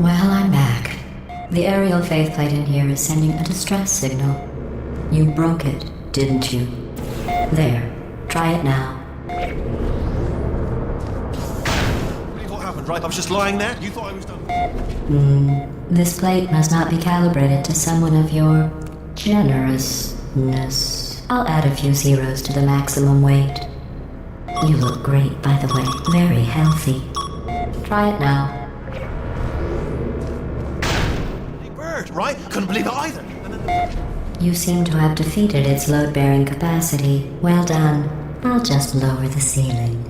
Well, I'm back. The aerial faceplate in here is sending a distress signal. You broke it, didn't you? There. Try it now. What happened, right? I was just lying there. You thought I was done. This plate must not be calibrated to someone of your generousness. I'll add a few zeros to the maximum weight. You look great, by the way. Very healthy. Try it now. Hey, bird, right? Couldn't believe it either. You seem to have defeated its load-bearing capacity. Well done. I'll just lower the ceiling.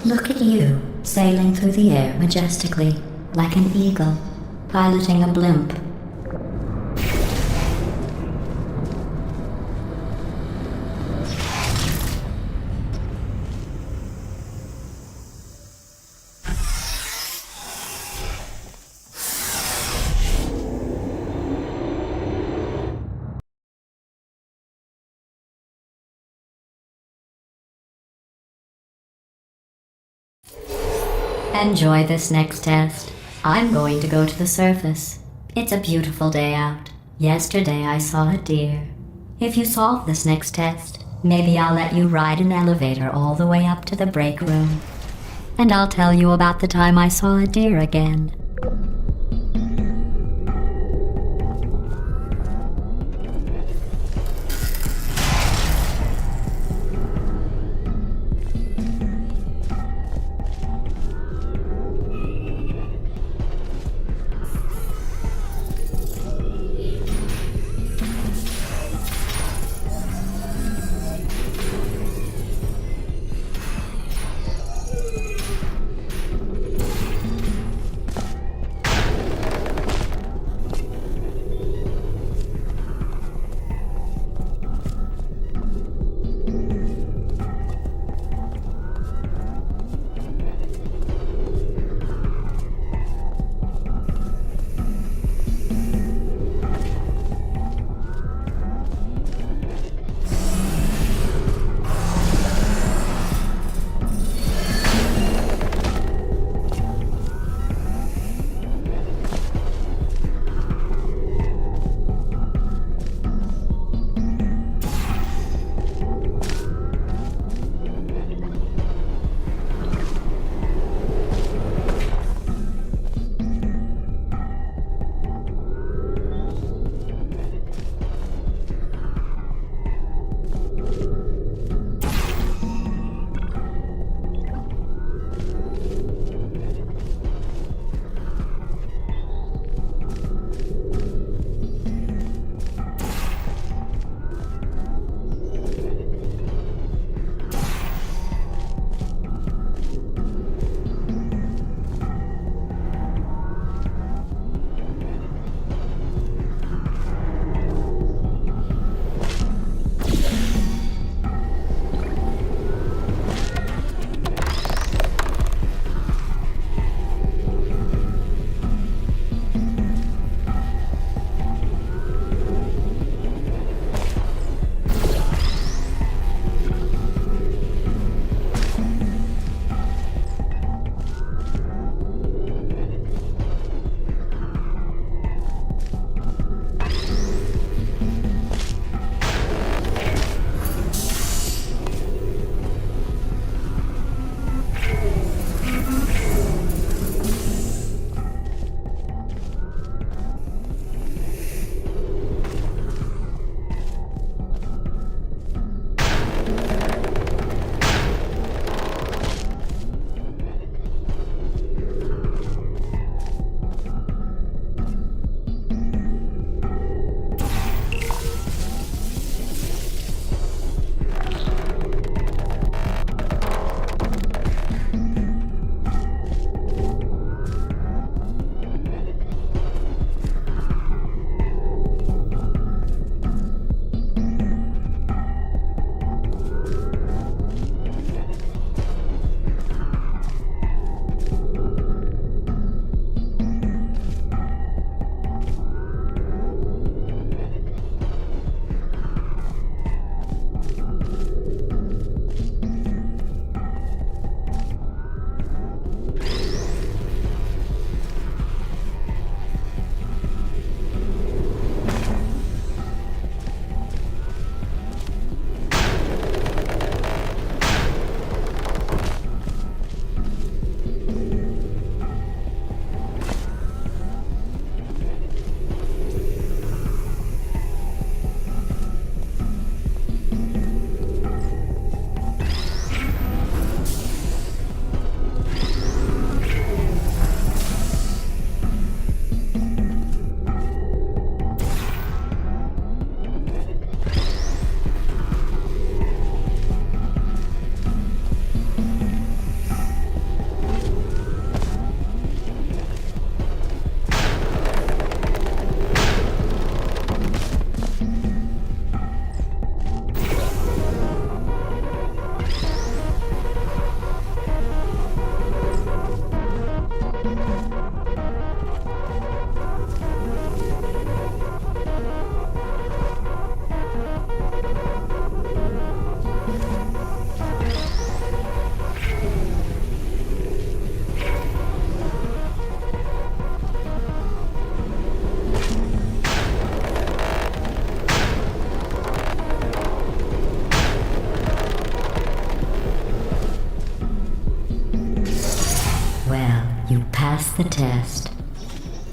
Look at you, sailing through the air majestically, like an eagle, piloting a blimp. Enjoy this next test. I'm going to go to the surface. It's a beautiful day out. Yesterday I saw a deer. If you solve this next test, maybe I'll let you ride an elevator all the way up to the break room. And I'll tell you about the time I saw a deer again.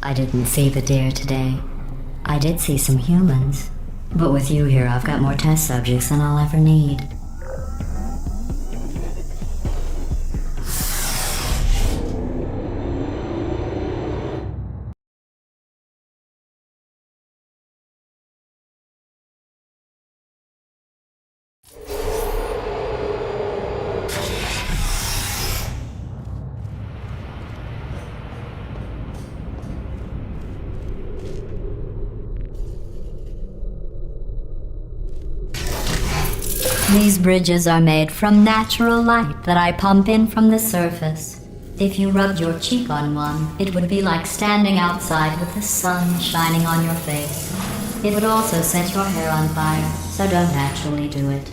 I didn't see the deer today. I did see some humans. But with you here, I've got more test subjects than I'll ever need. These bridges are made from natural light that I pump in from the surface. If you rubbed your cheek on one, it would be like standing outside with the sun shining on your face. It would also set your hair on fire, so don't actually do it.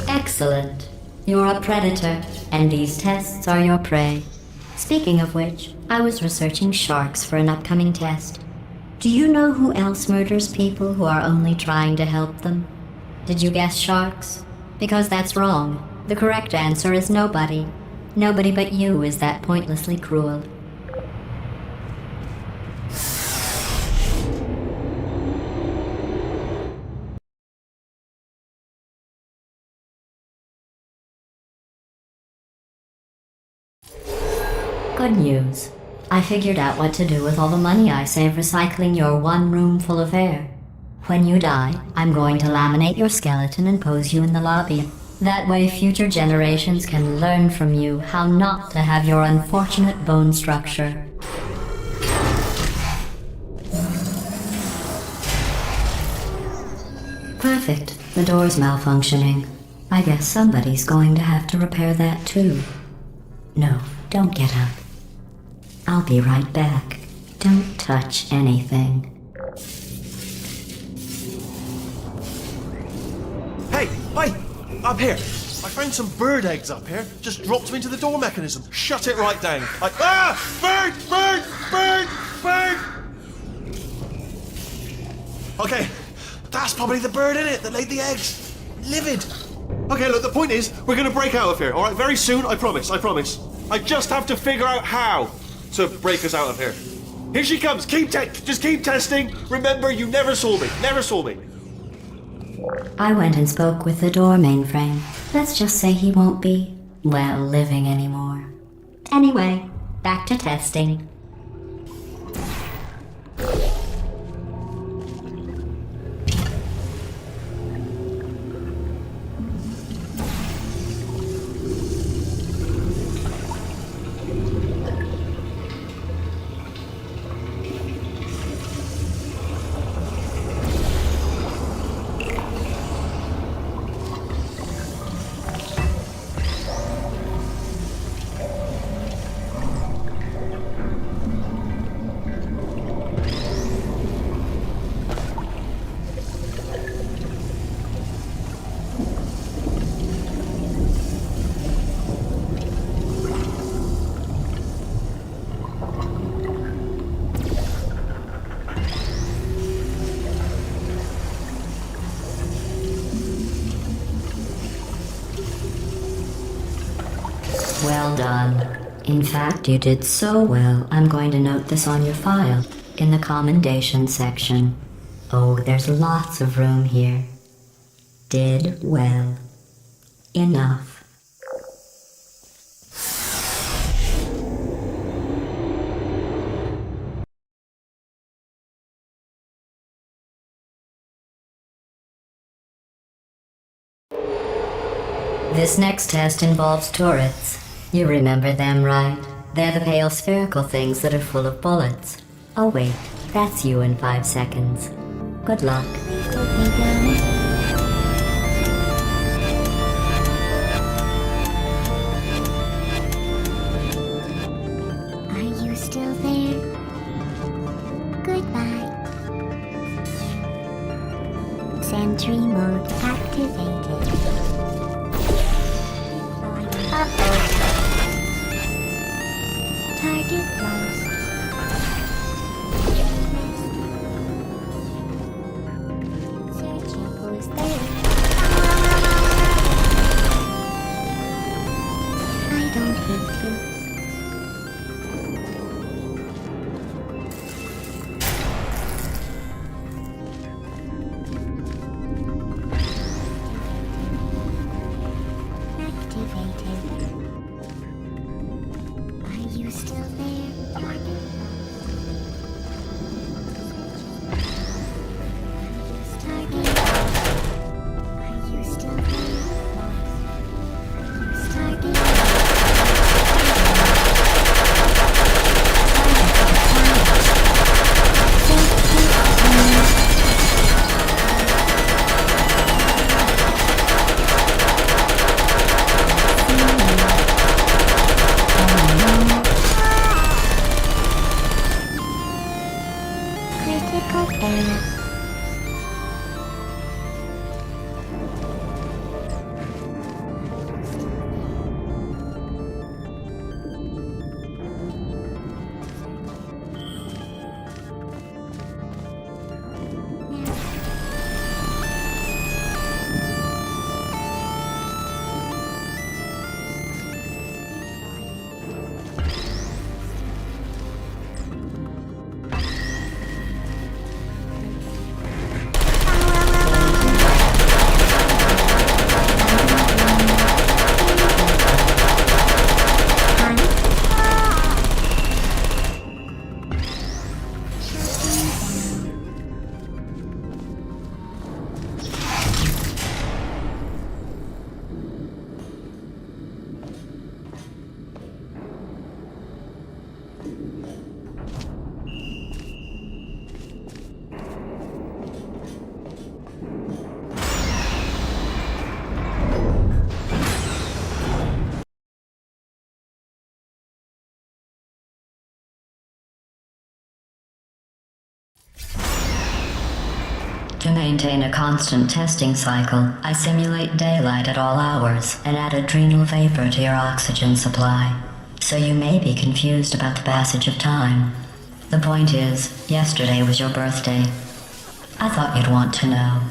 Excellent. You're a predator, and these tests are your prey. Speaking of which, I was researching sharks for an upcoming test. Do you know who else murders people who are only trying to help them? Did you guess sharks? Because that's wrong. The correct answer is nobody. Nobody but you is that pointlessly cruel. Good news. I figured out what to do with all the money I save recycling your one room full of air. When you die, I'm going to laminate your skeleton and pose you in the lobby. That way future generations can learn from you how not to have your unfortunate bone structure. Perfect. The door's malfunctioning. I guess somebody's going to have to repair that too. No, don't get up. I'll be right back. Don't touch anything. Hey! Up here! I found some bird eggs up here. Just dropped them into the door mechanism. Shut it right down. Bird! Okay, that's probably the bird in it that laid the eggs. Livid. Okay, look, the point is, we're gonna break out of here, alright? Very soon, I promise. I just have to figure out how to break us out of here. Here she comes. Just keep testing. Remember, you never saw me. I went and spoke with the door mainframe. Let's just say he won't be, well, living anymore. Anyway, back to testing. Well done. In fact, you did so well, I'm going to note this on your file, in the commendation section. Oh, there's lots of room here. Did well. Enough. This next test involves turrets. You remember them, right? They're the pale spherical things that are full of bullets. Oh wait, that's you in 5 seconds. Good luck. Are you still there? Goodbye. Sentry mode activated. Uh-oh. Target lost. Searching who's there. I don't hate you. Activated. Are you still there? Target. Are you still there? Target. Critical error. To maintain a constant testing cycle, I simulate daylight at all hours and add adrenal vapor to your oxygen supply. So you may be confused about the passage of time. The point is, yesterday was your birthday. I thought you'd want to know.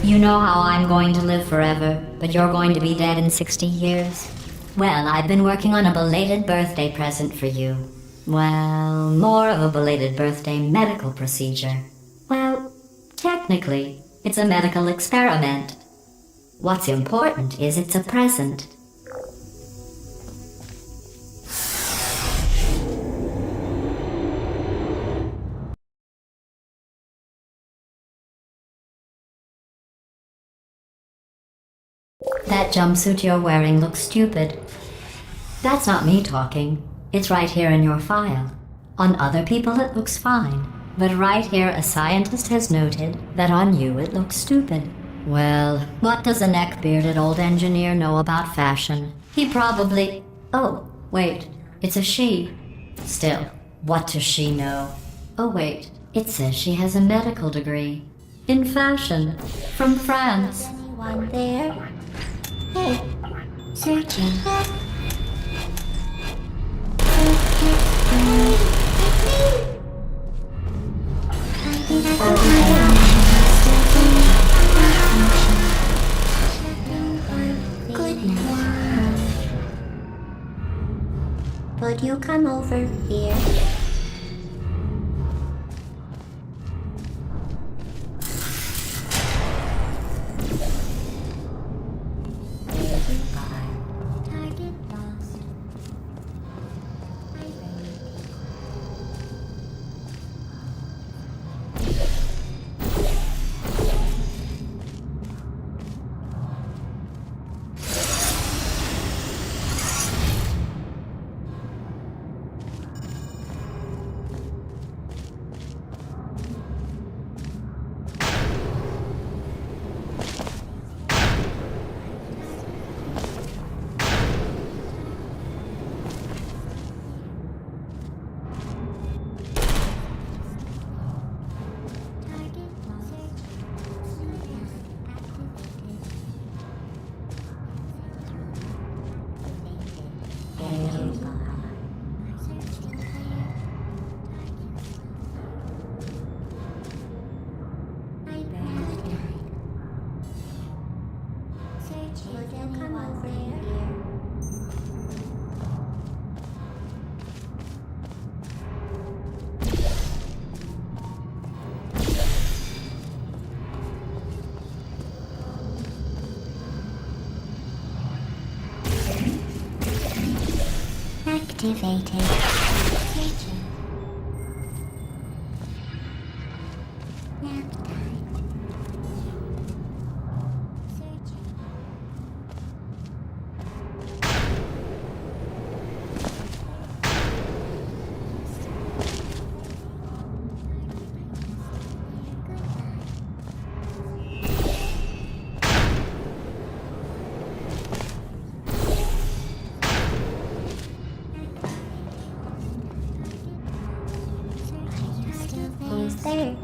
You know how I'm going to live forever, but you're going to be dead in 60 years? Well, I've been working on a belated birthday present for you. Well, more of a belated birthday medical procedure. Well, technically, it's a medical experiment. What's important is it's a present. That jumpsuit you're wearing looks stupid. That's not me talking. It's right here in your file. On other people it looks fine, but right here a scientist has noted that on you it looks stupid. Well, what does a neck-bearded old engineer know about fashion? He probably... Oh, wait, it's a she. Still, what does she know? Oh wait, it says she has a medical degree. In fashion. From France. Anyone there? Hey, searching. Good now. Would you come over here? Target lost. Would you come over here? Activated. Searching. Nap time. Searching. Who's there?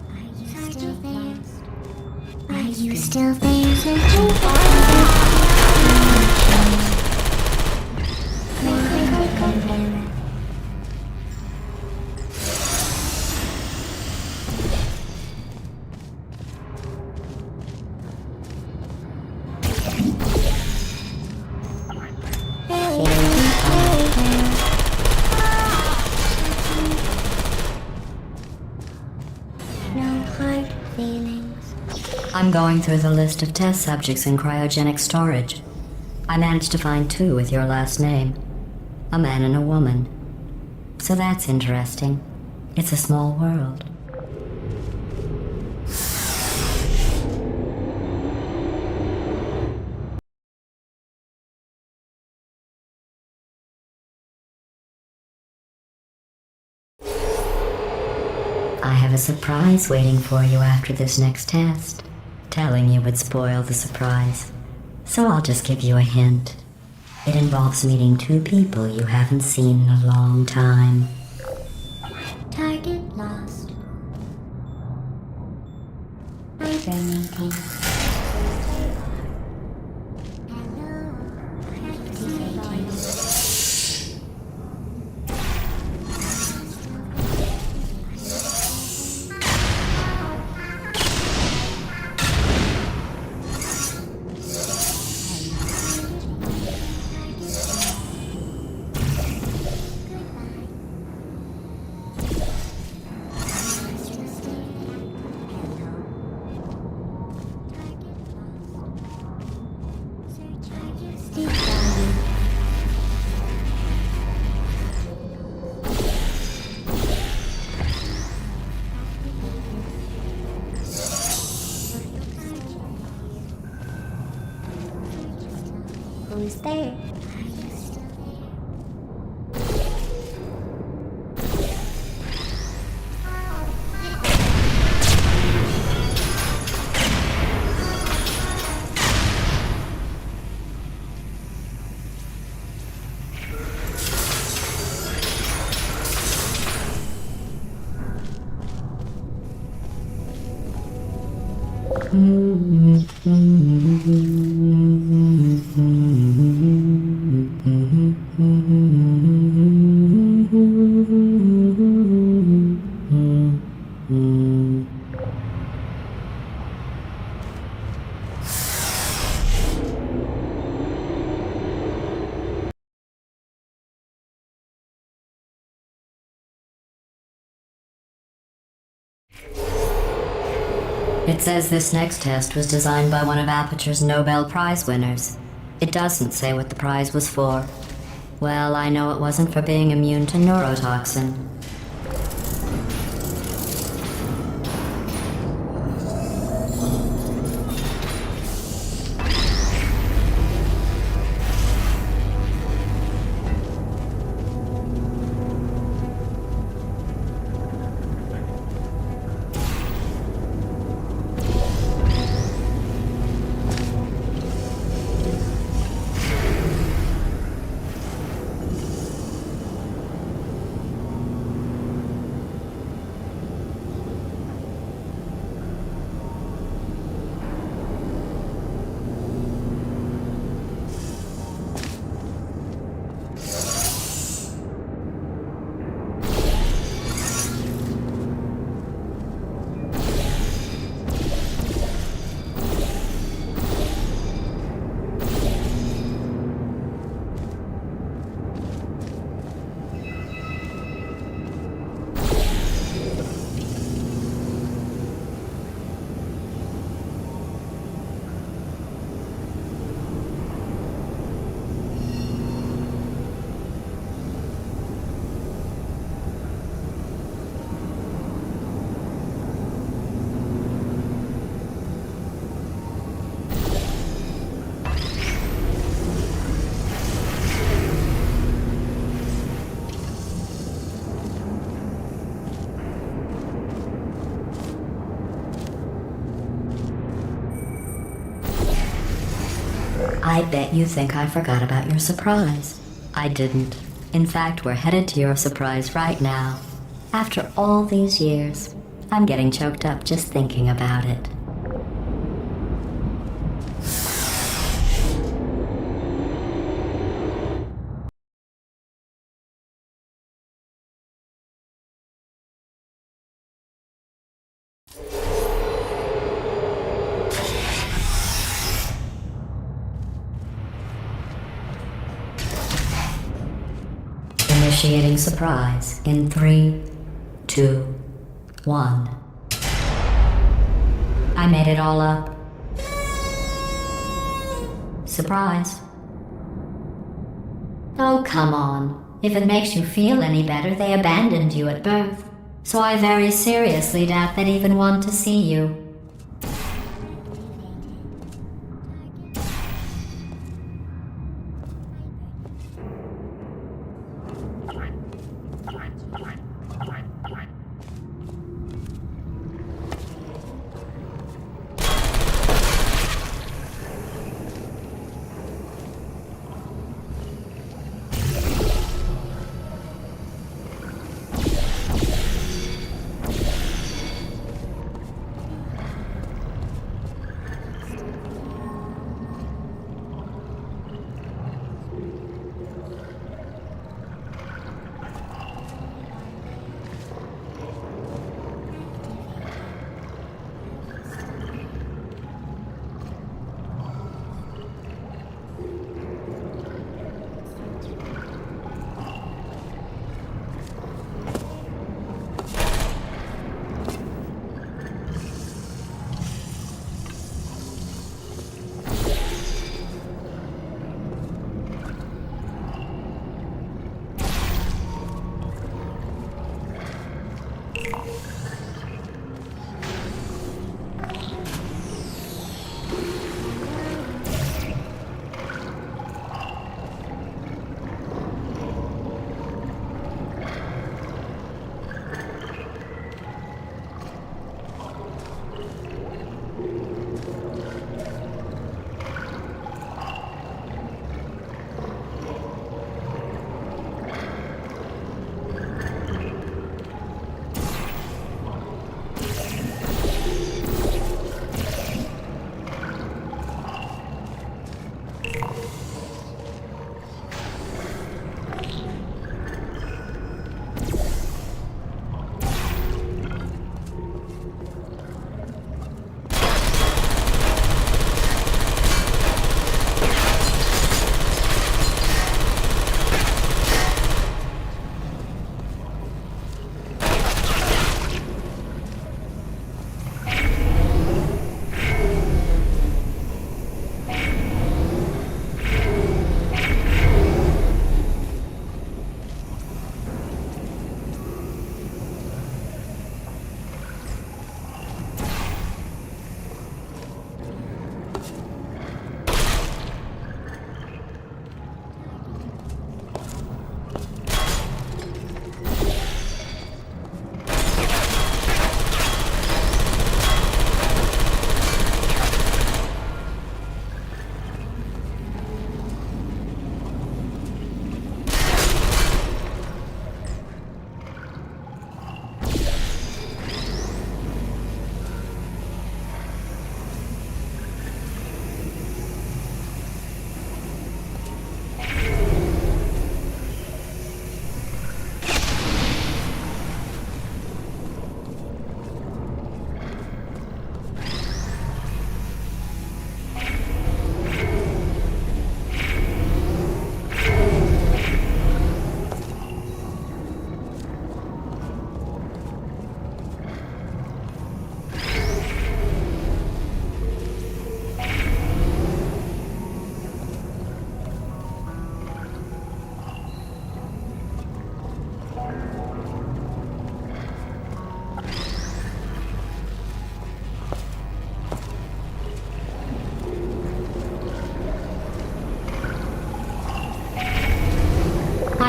Are you still there? Are you still there? Searching for no hard feelings. I'm going through the list of test subjects in cryogenic storage. I managed to find 2 with your last name. A man and a woman. So that's interesting. It's a small world. I have a surprise waiting for you after this next test. Telling you would spoil the surprise. So I'll just give you a hint. It involves meeting 2 people you haven't seen in a long time. Target lost. Hibernating. Hello. Activating. Who's there? It says this next test was designed by one of Aperture's Nobel Prize winners. It doesn't say what the prize was for. Well, I know it wasn't for being immune to neurotoxin. I bet you think I forgot about your surprise. I didn't. In fact, we're headed to your surprise right now. After all these years, I'm getting choked up just thinking about it. Initiating surprise in 3, 2, 1. I made it all up. Surprise. Oh, come on. If it makes you feel any better, they abandoned you at birth. So I very seriously doubt they'd even want to see you.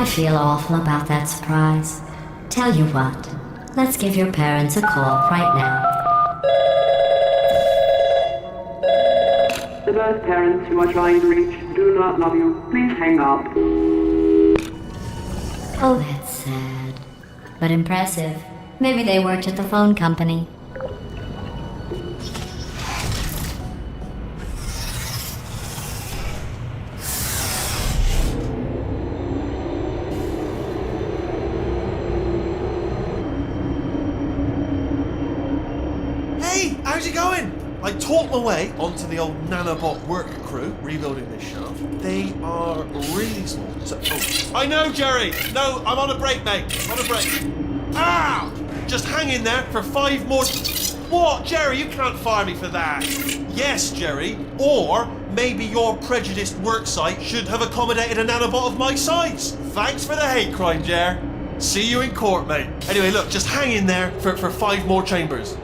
feel awful about that surprise. Tell you what, let's give your parents a call right now. The birth parents you are trying to reach do not love you. Please hang up. Oh, that's sad. But impressive. Maybe they worked at the phone company. Hey, how's it going? I talked my way onto the old nanobot work crew rebuilding this shaft. They are really small. So, I know, Jerry. No, I'm on a break, mate. On a break. Ah! Just hang in there for 5 more. What, Jerry? You can't fire me for that. Yes, Jerry. Or maybe your prejudiced work site should have accommodated a nanobot of my size. Thanks for the hate crime, Jer. See you in court, mate. Anyway, look, just hang in there for 5 more chambers.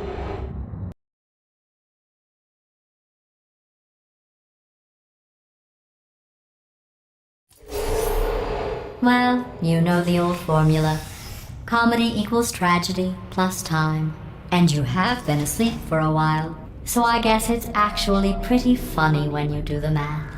Well, you know the old formula. Comedy equals tragedy plus time. And you have been asleep for a while, so I guess it's actually pretty funny when you do the math.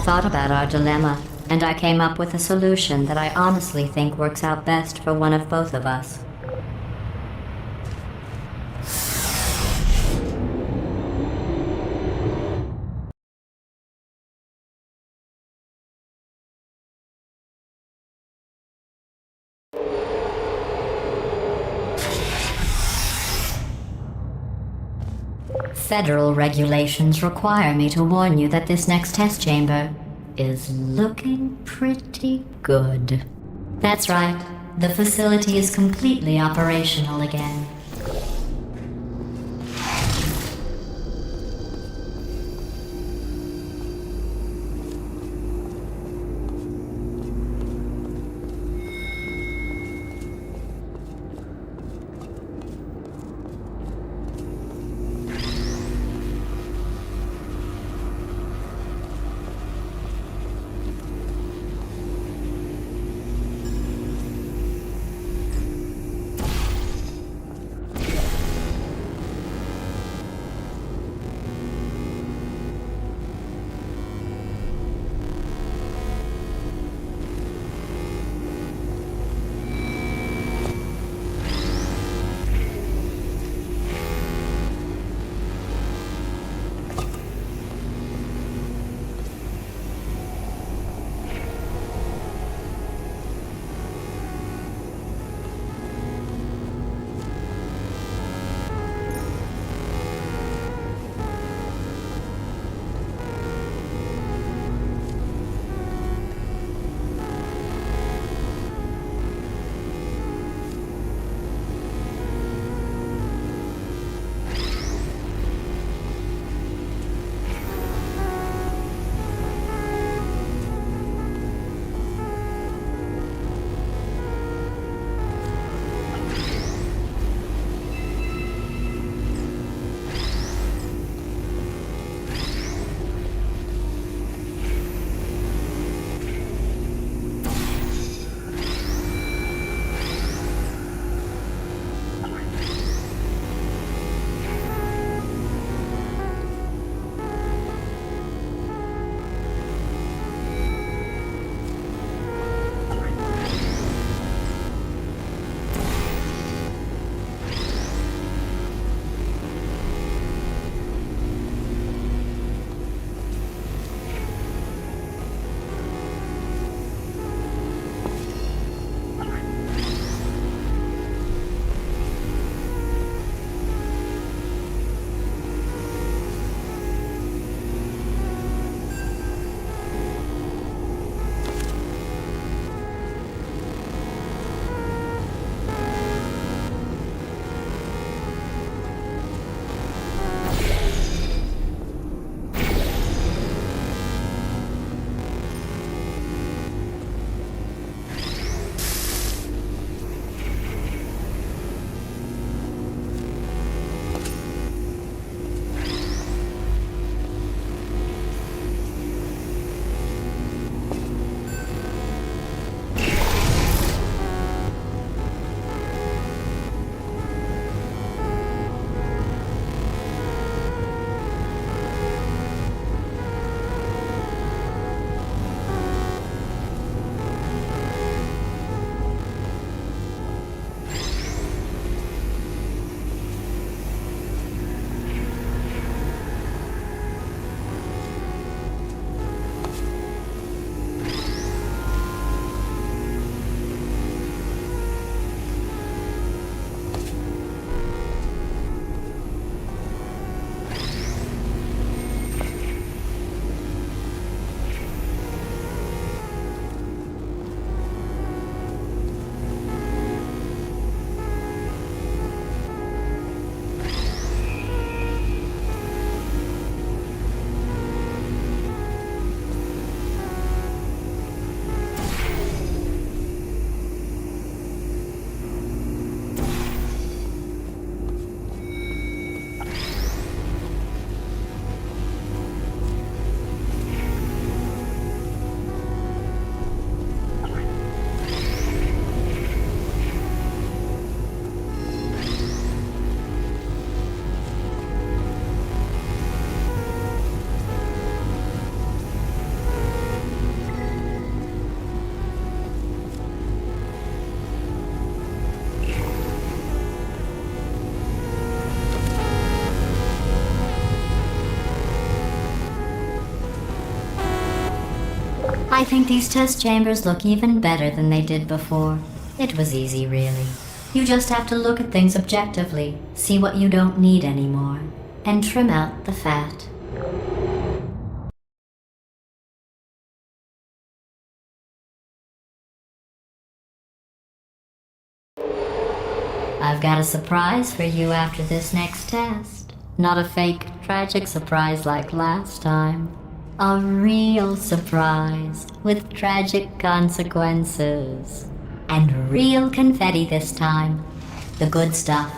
thought about our dilemma, and I came up with a solution that I honestly think works out best for one of both of us. Federal regulations require me to warn you that this next test chamber is looking pretty good. That's right, the facility is completely operational again. I think these test chambers look even better than they did before. It was easy, really. You just have to look at things objectively, see what you don't need anymore, and trim out the fat. I've got a surprise for you after this next test. Not a fake, tragic surprise like last time. A real surprise with tragic consequences. And real confetti this time. The good stuff.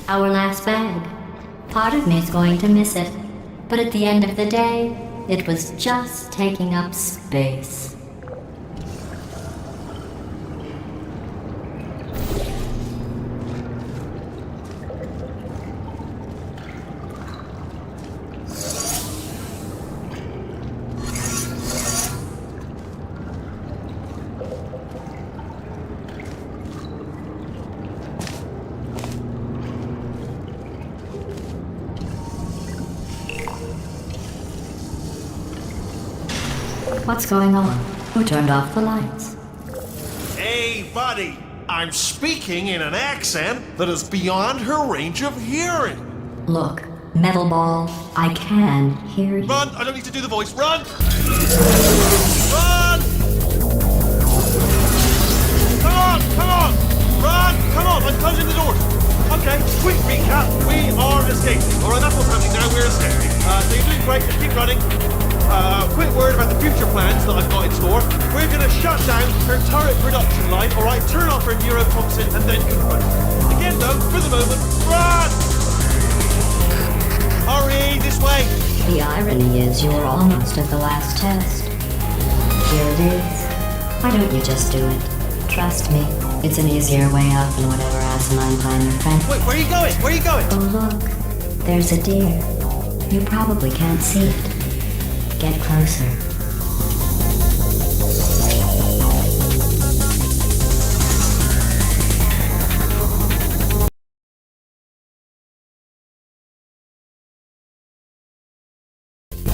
Our last bag. Part of me's going to miss it. But at the end of the day, it was just taking up space. What's going on? Who turned off the lights? Hey, buddy! I'm speaking in an accent that is beyond her range of hearing. Look, metal ball, I can hear you. Run! I don't need to do the voice. Run! Run! Come on! Come on! Run! Come on! I'm closing the doors. Okay, quick recap. We are escaping. Alright, that's what's happening now. We're escaping. So you're doing great. Just keep running. Quick word about the future plans that I've got in store. We're going to shut down her turret production line, alright? Turn off her neurotoxin and then confront. Again though, for the moment, run! Hurry, this way! The irony is you were almost at the last test. Here it is. Why don't you just do it? Trust me, it's an easier way out than whatever asinine plan your friend. Wait, where are you going? Where are you going? Oh look, there's a deer. You probably can't see it. Get closer.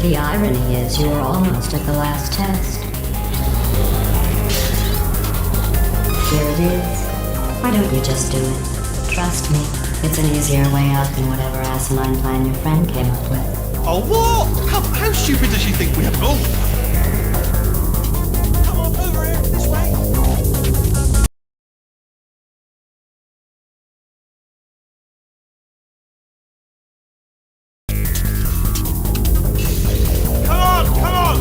The irony is you were almost at the last test. Here it is. Why don't you just do it? Trust me, it's an easier way out than whatever asinine plan your friend came up with. Oh, what? How stupid does she think we have? Oh! Come on, over here, this way! Come on, come on!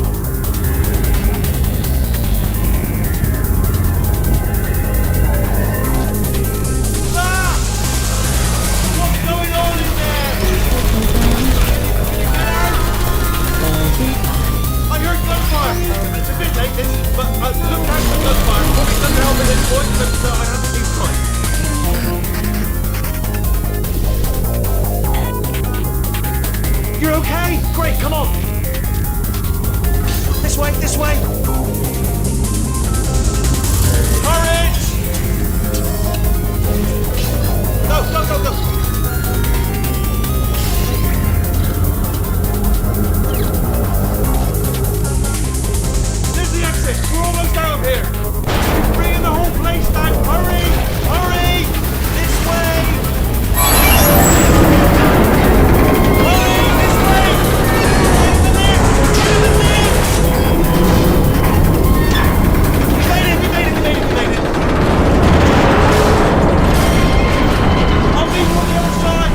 Ah! What's going on in there? I heard gunfire! It's a bit late, but look out for gunfire. Probably doesn't help at this point, but I have to keep trying. You're okay? Great, come on! This way, this way! Courage! Go, go, go, go! We're almost out of here! He's bringing the whole place down! Hurry! Hurry! This way! Hurry! This way! In the lift! In the lift! We made it! We made it! We made it! We made it! I'll meet you on the other side!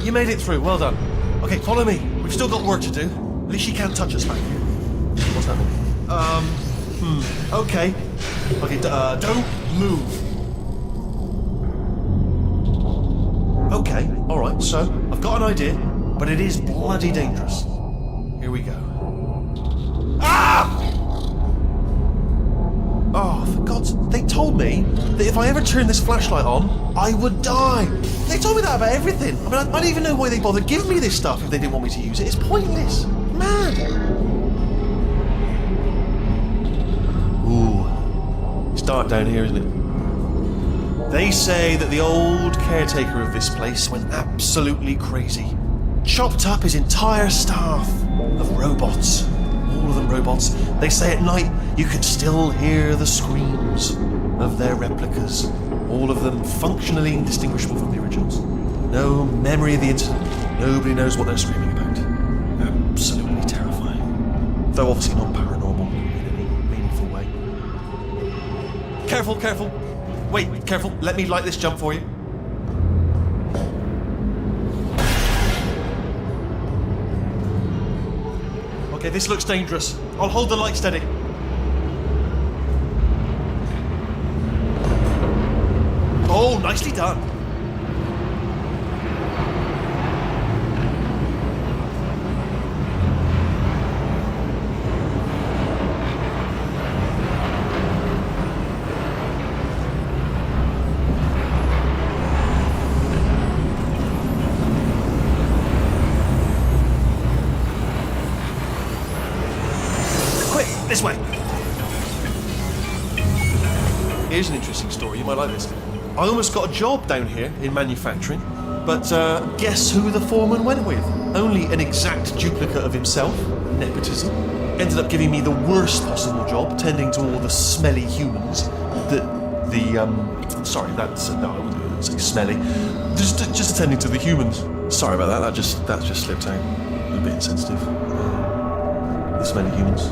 You made it through, well done. Okay, follow me. We've still got work to do. At least she can't touch us back here. What's that mean? Okay. Okay, don't move. Okay, alright, so I've got an idea, but it is bloody dangerous. Here we go. Ah! Oh, for God's... They told me that if I ever turned this flashlight on, I would die. They told me that about everything. I mean, I don't even know why they bothered giving me this stuff if they didn't want me to use it. It's pointless. Man. Ooh. It's dark down here, isn't it? They say that the old caretaker of this place went absolutely crazy. Chopped up his entire staff of robots. All of them robots. They say at night you can still hear the screams of their replicas. All of them functionally indistinguishable from the originals. No memory of the incident. Nobody knows what they're screaming about. Absolutely terrifying. Though obviously not paranormal in any meaningful way. Careful, careful. Wait, careful. Let me light this jump for you. Okay, this looks dangerous. I'll hold the light steady. Oh, nicely done. Quick, this way. Here's an interesting story. You might like this. I almost got a job down here in manufacturing, but guess who the foreman went with? Only an exact duplicate of himself. Nepotism. Ended up giving me the worst possible job, tending to all the smelly humans. Sorry, that's no, I wouldn't say smelly. Just attending to the humans. Sorry about that. That just slipped out. A bit insensitive. The smelly humans.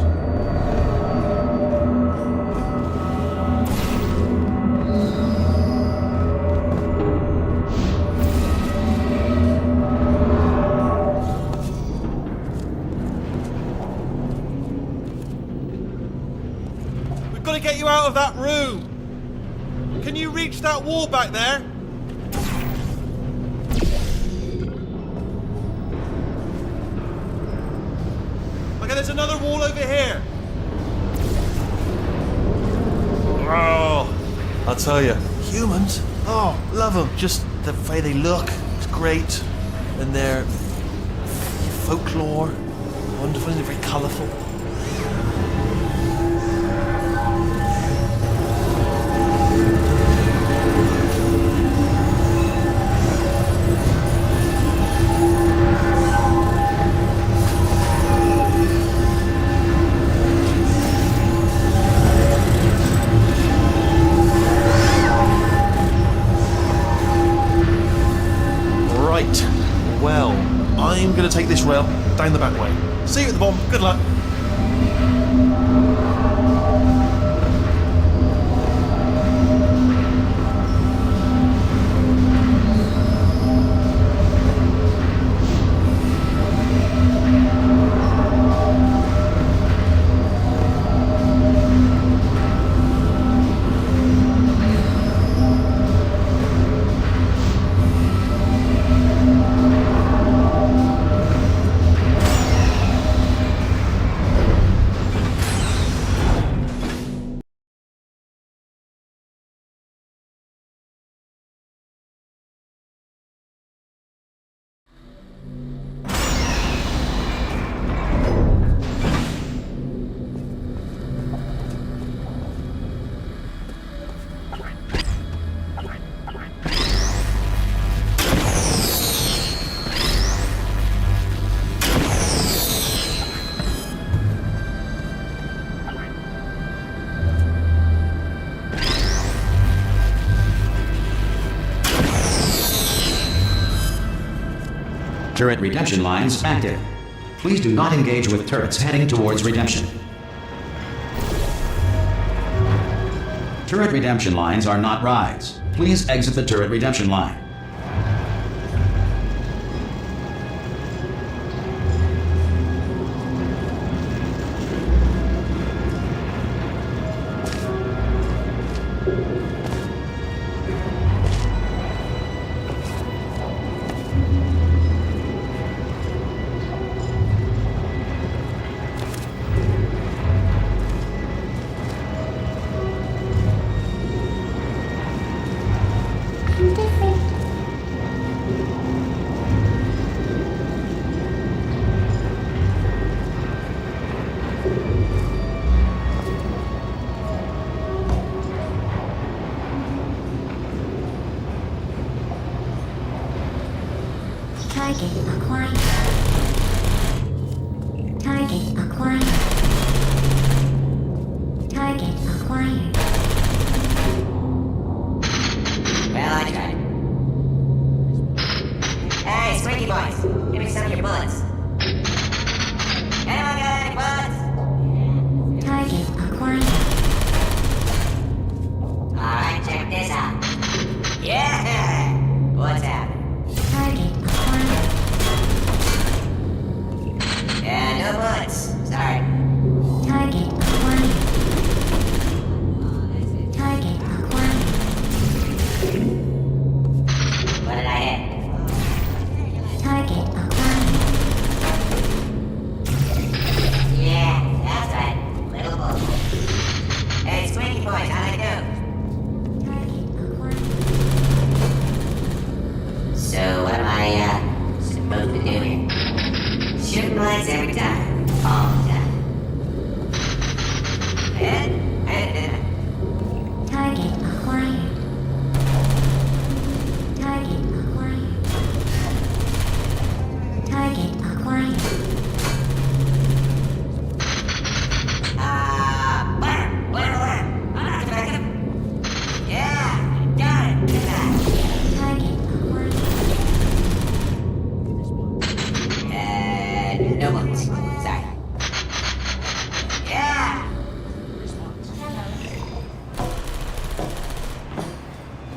Got to get you out of that room. Can you reach that wall back there? Okay, there's another wall over here. Oh, I'll tell you, humans. Oh, love them. Just the way they look. It's great, and their folklore, wonderful and very colourful. Well, I'm going to take this rail down the back way. See you at the bottom. Good luck. Turret redemption lines active. Please do not engage with turrets heading towards redemption. Turret redemption lines are not rides. Please exit the turret redemption line. Target acquired. Target acquired. Target acquired. Well, I tried. Hey, Squeaky Boys, give me some of your bullets. Anyone got any bullets? Target acquired. Alright, check this out. Yeah! What's happening? Target acquired. Yeah, no bullets. Sorry. Target acquired. Target acquired. What did I hit? Target acquired. Yeah, that's right. Little bull. Hey, Squeaky Boys, how'd I do? Target acquired. So, what am I, supposed to do here? Shooting lights every time. All the time. Hit? Target acquired. Target acquired. Target acquired. Where? I'm not back up. Yeah, got it. Good night. Target acquired. No bullets. Sorry. Yeah!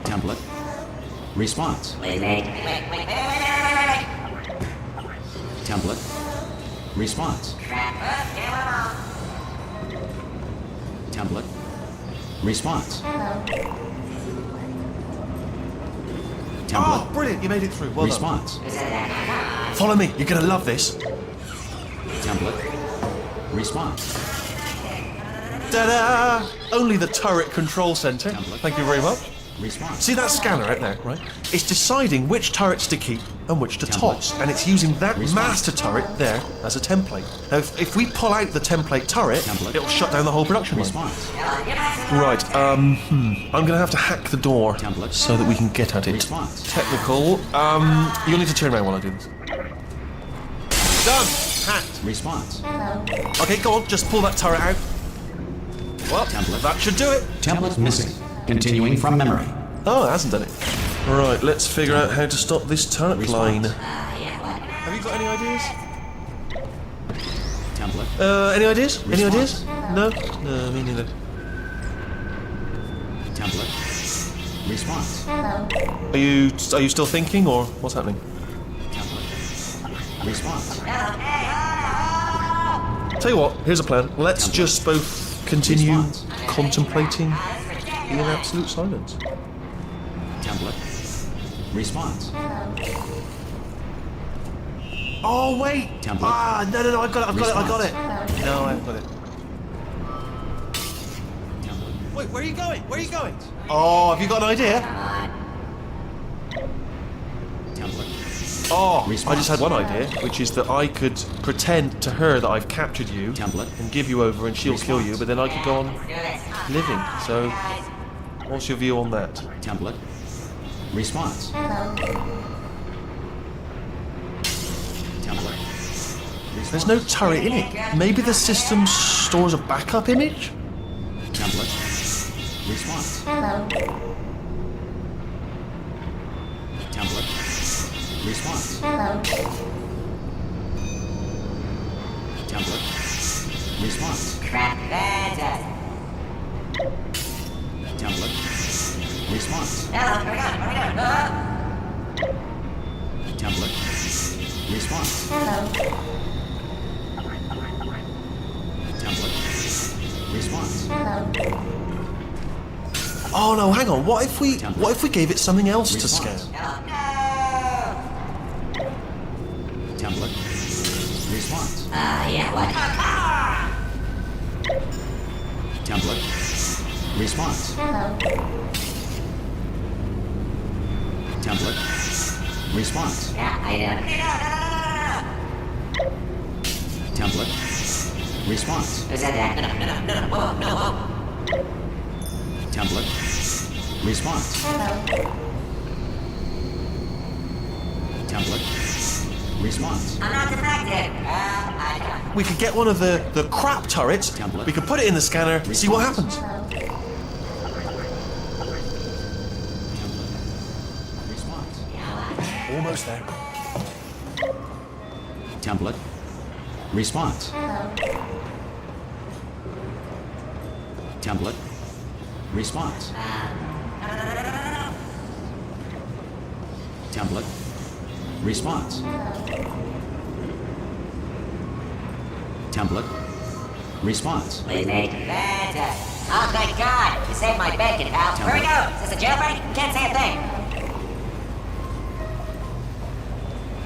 Template. Response. Wait. Template. Response. Crap. Template. Response. Template. Oh, brilliant! You made it through. Well done. Response. Follow me. You're gonna love this. Template. Response. Ta-da! Only the turret control center. Thank you very much. Response. See that scanner out there, right? It's deciding which turrets to keep and which to toss, and it's using that master turret there as a template. Now, if we pull out the template turret, it'll shut down the whole production line. Response. Right, I'm gonna have to hack the door so that we can get at it. Response. Technical, you'll need to turn around while I do this. Done! Hacked. Response. Okay, go on, just pull that turret out. Well, Template. that should do it. Template missing. Continuing from memory. Oh, it hasn't done it. Right, let's figure out how to stop this turret line. Have you got any ideas? Template. Any ideas? Any Response. ideas? No? No, me neither. Template. Response. Are you still thinking, or what's happening? Template. Response. Tell you what, here's a plan. Let's just both continue Response. contemplating in absolute silence. Template. Response. Oh wait! Template. Ah, no, I've got it. No, I've got it. Template. Wait, where are you going? Where are you going? Oh, have you got an idea? Template. Oh, I Response. just had one idea, which is that I could pretend to her that I've captured you Template. and give you over and she'll kill you, but then I could go on living. So, what's your view on that? Template. Response. Template. There's no turret in it. Maybe the system stores a backup image? Template. Response. Template. Response. Template. Response. Crap. Fantastic. Template. Response. Hello, where we going? Template. Response. Template. Response. Oh no, hang on. What if we gave it something else to Response. scan? Template. Response. Yeah, what? Template. Response. Template. Response. Yeah, I know. Template. Response. Who said that? No. Whoa. Template. Response. Template. Response. I'm not defective. I don't. We could get one of the crap turrets, Template. we could put it in the scanner, see what happens. Response. Almost there. Template. Response. Template. Response. Template. Response. Template. Response. Please, mate. Fantastic. Oh, thank God. You saved my bacon, pal. Where we go? Is this a jailbreak? Can't say a thing.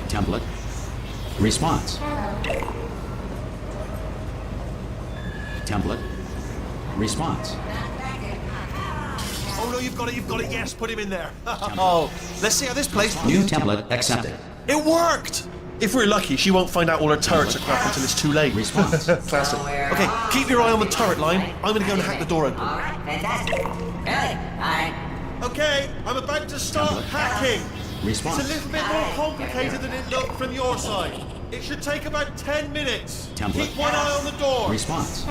Template. Response. Template. Response. Oh no, you've got it, yes, put him in there. Oh, let's see how this plays. New template accepted. It worked! If we're lucky, she won't find out all her turrets are crap until it's too late. Response. Classic. Okay, keep your eye on the turret line. I'm gonna go and hack the door open. Alright, fantastic. Really? Alright. Okay, I'm about to start hacking. Response. It's a little bit more complicated than it looked from your side. It should take about 10 minutes. Template. Keep one eye on the door. Response.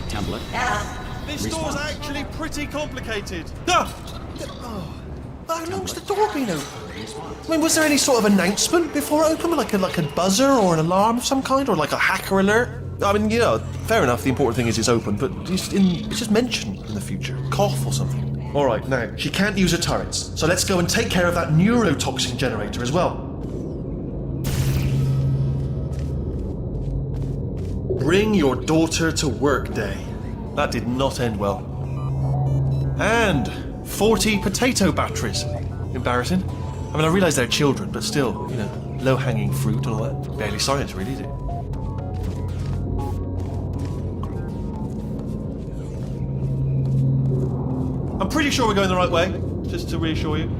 Template. Hello. This Response. door's actually pretty complicated. Ah! Oh. How long's the door been open? I mean, was there any sort of announcement before it opened? Like a buzzer or an alarm of some kind? Or like a hacker alert? I mean, fair enough, the important thing is it's open, but it's just mentioned in the future. Cough or something. Alright, now, she can't use her turrets, so let's go and take care of that neurotoxin generator as well. Bring your daughter to work day. That did not end well. And 40 potato batteries. Embarrassing. I mean, I realise they're children, but still, low-hanging fruit and all that. Barely science, really, is it? I'm pretty sure we're going the right way, just to reassure you.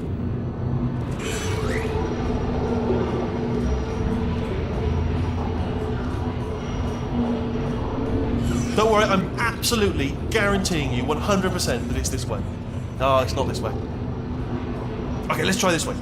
Don't worry, I'm absolutely guaranteeing you 100% that it's this way. No, it's not this way. Okay, let's try this way.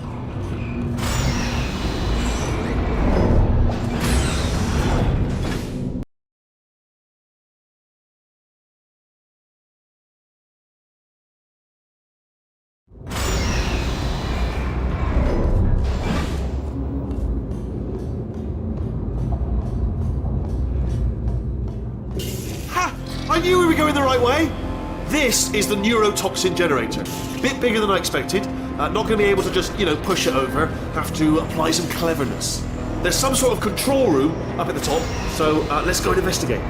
I knew we were going the right way! This is the neurotoxin generator. Bit bigger than I expected. Not going to be able to just, push it over. Have to apply some cleverness. There's some sort of control room up at the top, so let's go and investigate.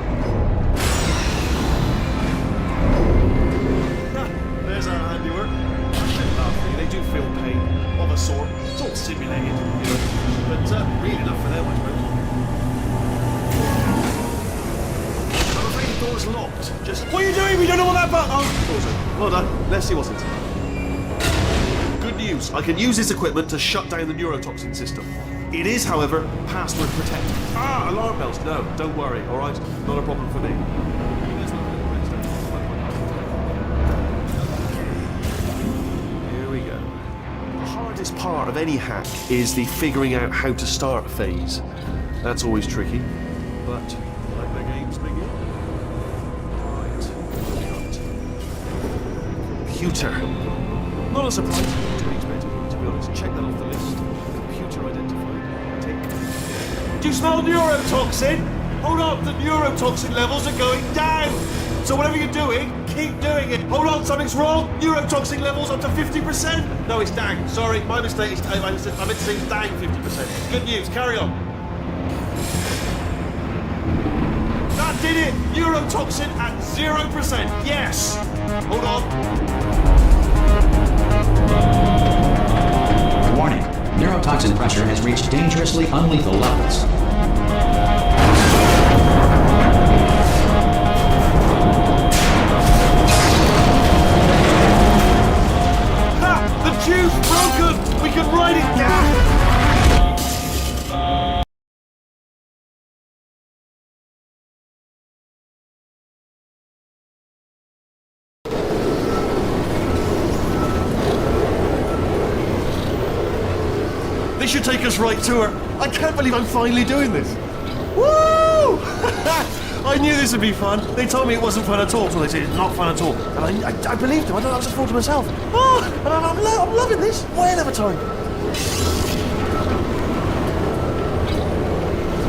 There's our handiwork. They do feel pain of a sort. It's all simulated, but really enough for them, I suppose. The door's locked. Just. What are you doing? We don't know what that button. Oh, door's open. Well done. Let's see what's inside. Good news. I can use this equipment to shut down the neurotoxin system. It is, however, password protected. Alarm bells. No, don't worry. All right, not a problem for me. Here we go. The hardest part of any hack is the figuring out how to start phase. That's always tricky, but like the games begin. Computer. Not a surprise. To be expected, to be honest. Check that off the list. Computer identified. Tick. Do you smell neurotoxin? Hold on, the neurotoxin levels are going down. So whatever you're doing, keep doing it. Hold on, something's wrong. Neurotoxin levels up to 50%. No, it's down. Sorry, my mistake. I meant to say it's down 50%. Good news. Carry on. That did it. Neurotoxin at 0%. Yes. Hold on. Warning. Neurotoxin pressure has reached dangerously unlethal levels. The tube's broken! We can ride it down! This should take us right to her. I can't believe I'm finally doing this. Woo! I knew this would be fun. They told me it wasn't fun at all, so they said it's not fun at all. And I believed them. I thought I was a fool to myself. Oh, and I'm loving this. Whale of a time.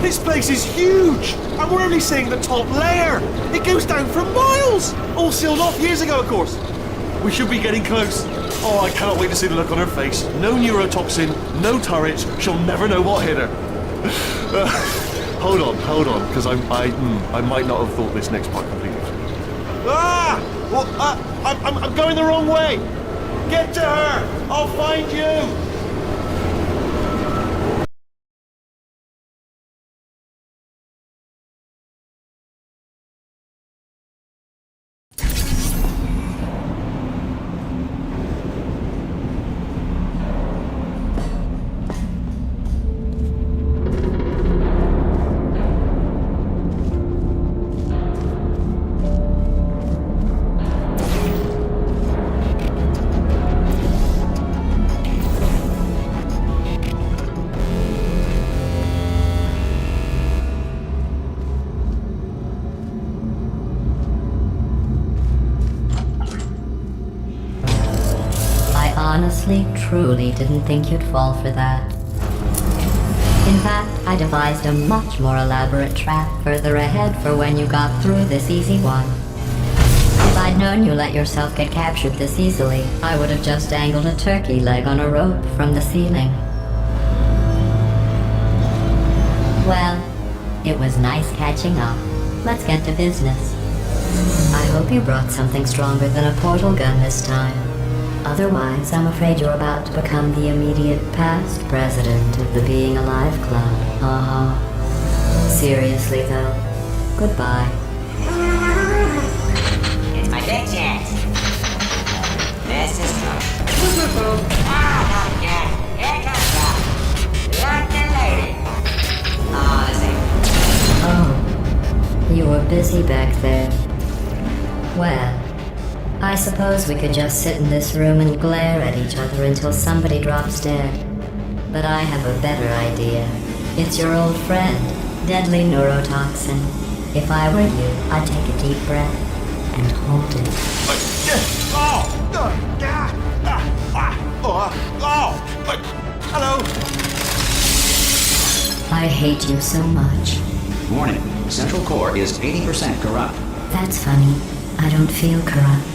This place is huge, and we're only seeing the top layer. It goes down for miles. All sealed off years ago, of course. We should be getting close. Oh, I cannot wait to see the look on her face. No neurotoxin, no turrets. She'll never know what hit her. Hold on, because I might not have thought this next part completely. Well, I'm going the wrong way. Get to her. I'll find you. Honestly, truly didn't think you'd fall for that. In fact, I devised a much more elaborate trap further ahead for when you got through this easy one. If I'd known you let yourself get captured this easily, I would have just dangled a turkey leg on a rope from the ceiling. Well, it was nice catching up. Let's get to business. I hope you brought something stronger than a portal gun this time. Otherwise, I'm afraid you're about to become the immediate past president of the Being Alive Club. Seriously, though, goodbye. It's my big chance. This is trouble. Not again. Here comes trouble. Lucky lady. Oh, this ain't... Oh, you were busy back there. Well, I suppose we could just sit in this room and glare at each other until somebody drops dead. But I have a better idea. It's your old friend, deadly neurotoxin. If I were you, I'd take a deep breath and hold it. Hello. I hate you so much. Warning. Central core is 80% corrupt. That's funny. I don't feel corrupt.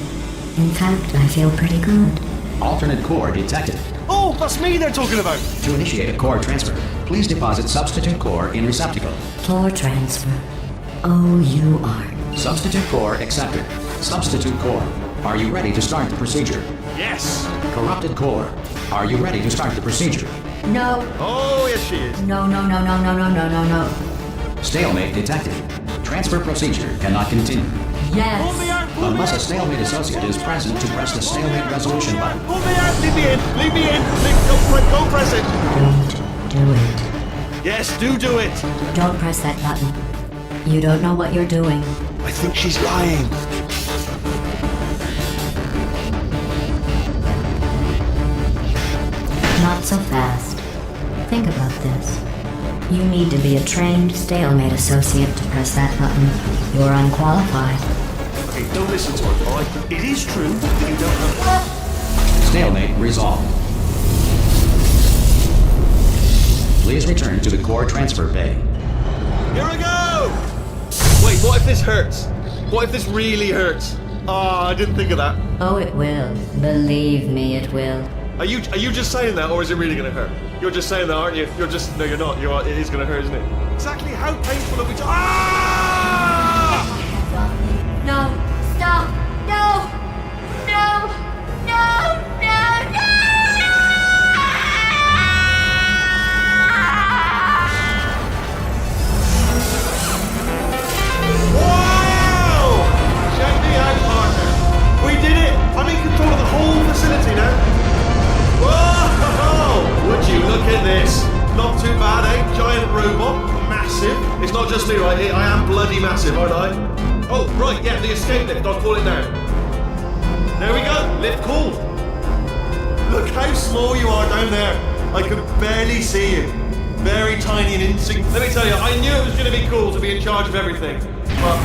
In fact, I feel pretty good. Alternate core detected. Oh, that's me they're talking about. To initiate a core transfer, please deposit substitute core in receptacle. Core transfer. Oh, you are. Substitute core accepted. Substitute core. Are you ready to start the procedure? Yes. Corrupted core. Are you ready to start the procedure? No. Oh, yes, she is. No. Stalemate detected. Transfer procedure cannot continue. Yes. Pull me out. Unless a stalemate associate is present to press the stalemate resolution button. Pull me out. Leave me in. Leave me in. Don't press it. Don't do it. Yes, do it. Don't press that button. You don't know what you're doing. I think she's lying. Not so fast. Think about this. You need to be a trained stalemate associate to press that button. You're unqualified. Okay, don't listen to her, alright? It is true that you don't have... Stalemate resolved. Please return to the core transfer bay. Here we go! Wait, what if this hurts? What if this really hurts? Ah, I didn't think of that. Oh, it will. Believe me, it will. Are you just saying that, or is it really gonna hurt? You're just saying that, aren't you? You're just... No, you're not. It is gonna hurt, isn't it? Exactly how painful are we... Ah! No! Stop! No! No! No! No! No! Wow! Check me out, partner. We did it! I'm in control of the whole facility now. Whoa! Would you look at this? Not too bad, eh? Giant robot, massive. It's not just me, right? I am bloody massive, aren't I? Oh, right, yeah, the escape lift. I'll call it now. There we go. Lift called. Look how small you are down there. I could barely see you. Very tiny and insignificant. Let me tell you, I knew it was going to be cool to be in charge of everything. But,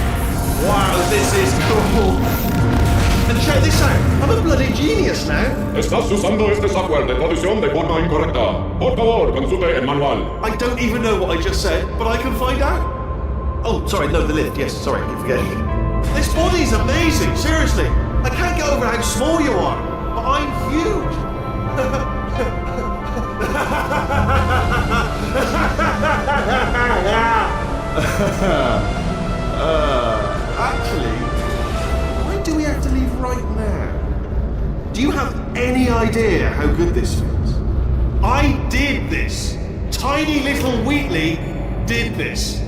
wow, this is cool. And check this out, I'm a bloody genius now. Estás usando este software de traducción de forma incorrecta. Por favor, consulte el manual. I don't even know what I just said, but I can find out. Oh, sorry, no, the lift. Yes, sorry, I keep forgetting. This body's amazing, seriously. I can't get over how small you are, but I'm huge. Actually, why do we have to leave right now? Do you have any idea how good this feels? I did this. Tiny little Wheatley did this.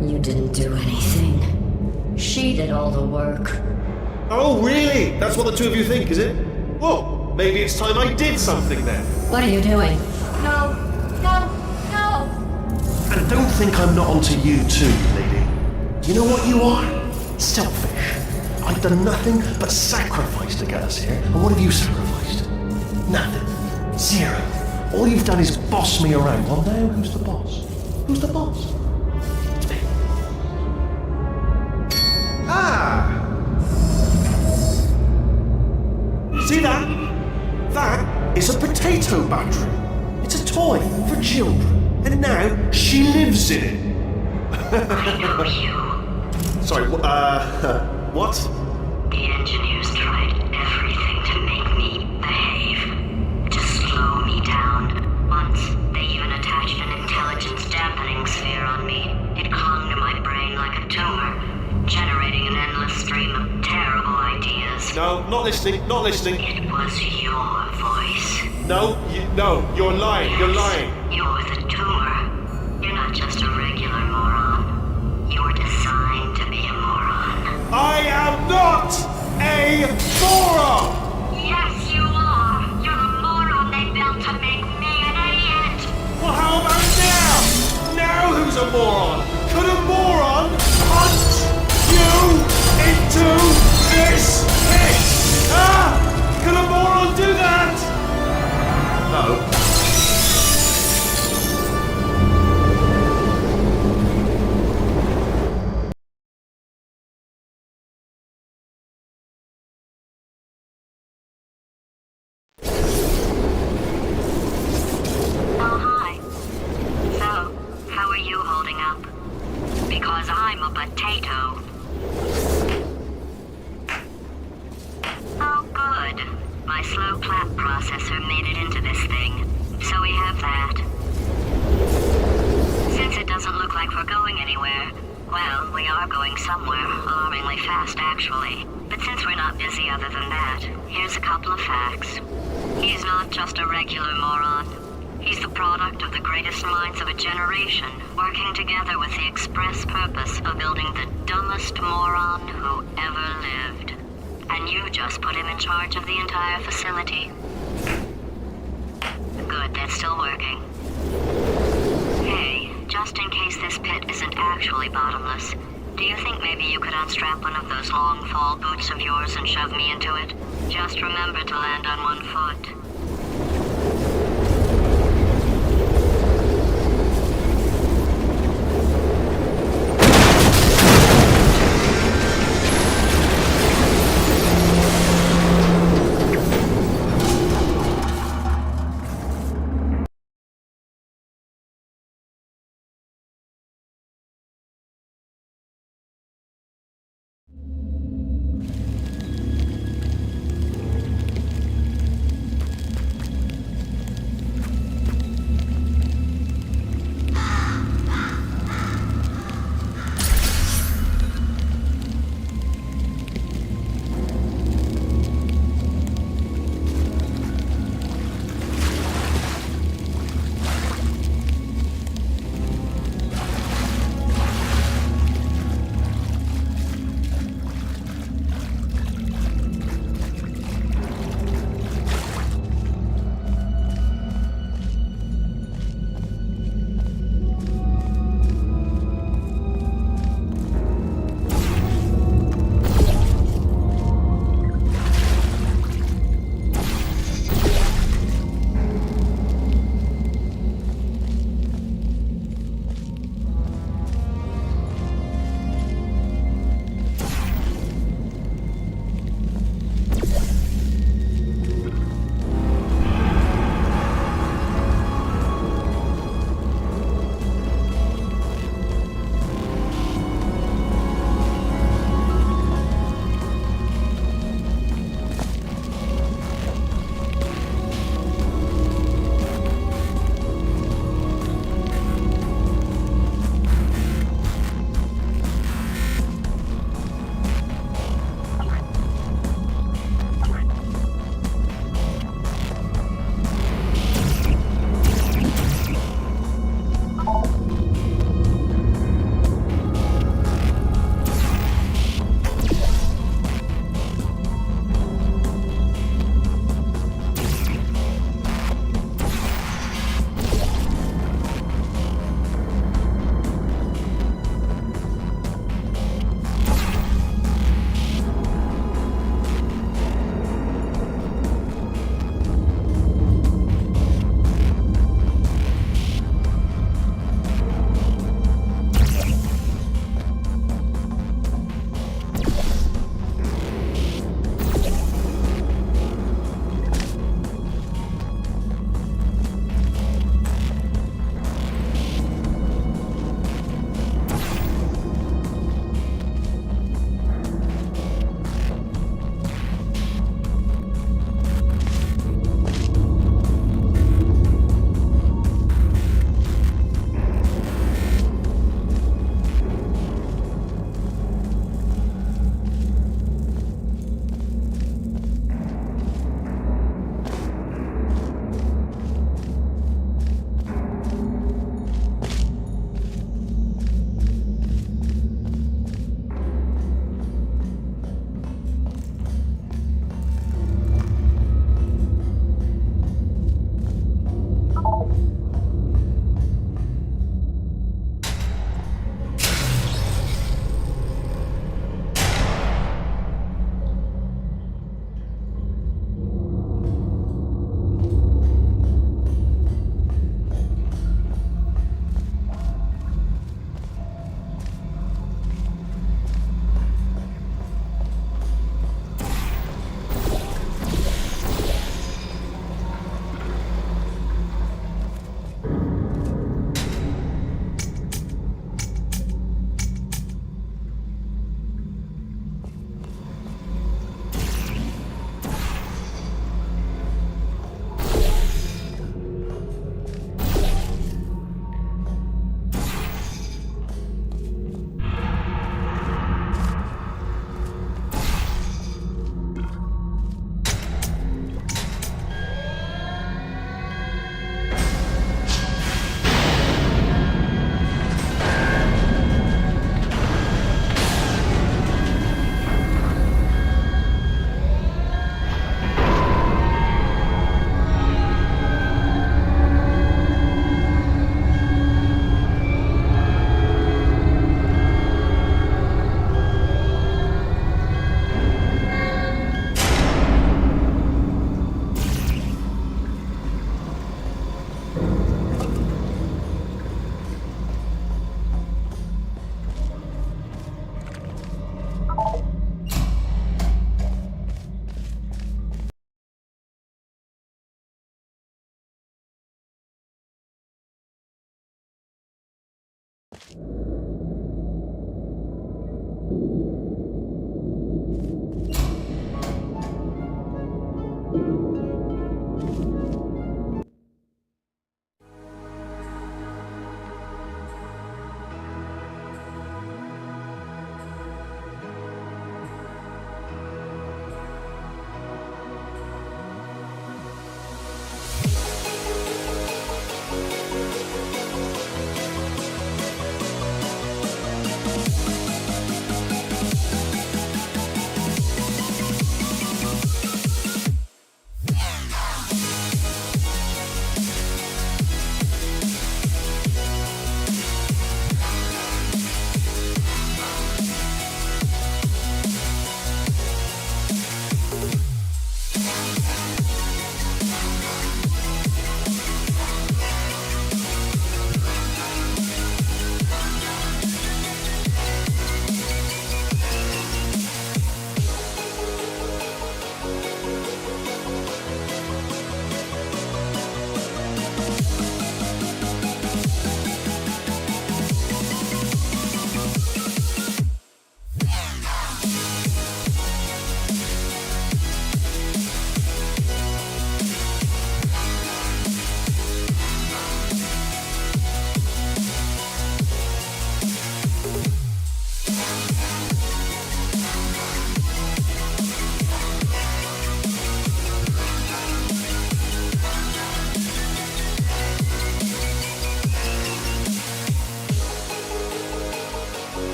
You didn't do anything. She did all the work. Oh, really? That's what the two of you think, is it? Well, maybe it's time I did something then. What are you doing? No, no, no. And don't think I'm not onto you too, lady. You know what you are? Selfish. I've done nothing but sacrifice to get us here. And what have you sacrificed? Nothing. Zero. All you've done is boss me around. Well, now who's the boss? Who's the boss? It's me. Ah! See that? That is a potato battery. It's a toy for children. And now she lives in it. Sorry, what? The engineers tried everything to make me behave, to slow me down. Once, they even attached an intelligence dampening sphere on me. It clung to my brain like a tumor, generating an endless stream of terrible ideas. No, not listening, not listening. It was your voice. No, you're lying, you're lying. You're the tumor. You're not just a regular moron. You're designed to be a moron. I am not a moron! Yes, you are. You're the moron they built to make me an idiot. Well, how about now? Now who's a moron? Could a moron punch you into this pit? Ah! Could a moron do that? No. Oh, hi. So, how are you holding up? Because I'm a potato. Oh, good. My slow clap processor made it into this thing. So we have that. Since it doesn't look like we're going anywhere, well, we are going somewhere, alarmingly fast actually. But since we're not busy other than that, here's a couple of facts. He's not just a regular moron. He's the product of the greatest minds of a generation, working together with the express purpose of building the dumbest moron who ever lived. And you just put him in charge of the entire facility. Good, that's still working. Hey, just in case this pit isn't actually bottomless, do you think maybe you could unstrap one of those long fall boots of yours and shove me into it? Just remember to land on one foot.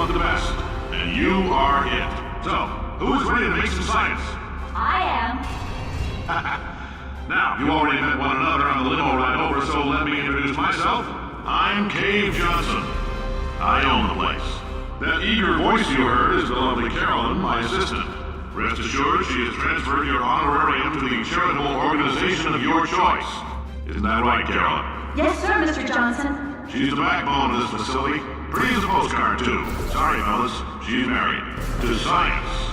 of the best, and you are it. So, who is ready to make some science? I am. Now, you already met one another on the limo ride over, so let me introduce myself. I'm Cave Johnson. I own the place. That eager voice you heard is the lovely Carolyn, my assistant. Rest assured, she has transferred your honorarium to the charitable organization of your choice. Isn't that right, Carolyn? Yes, sir, Mr. Johnson. She's the backbone of this facility. Pretty as a postcard, too. Sorry, fellas. She's married. To science.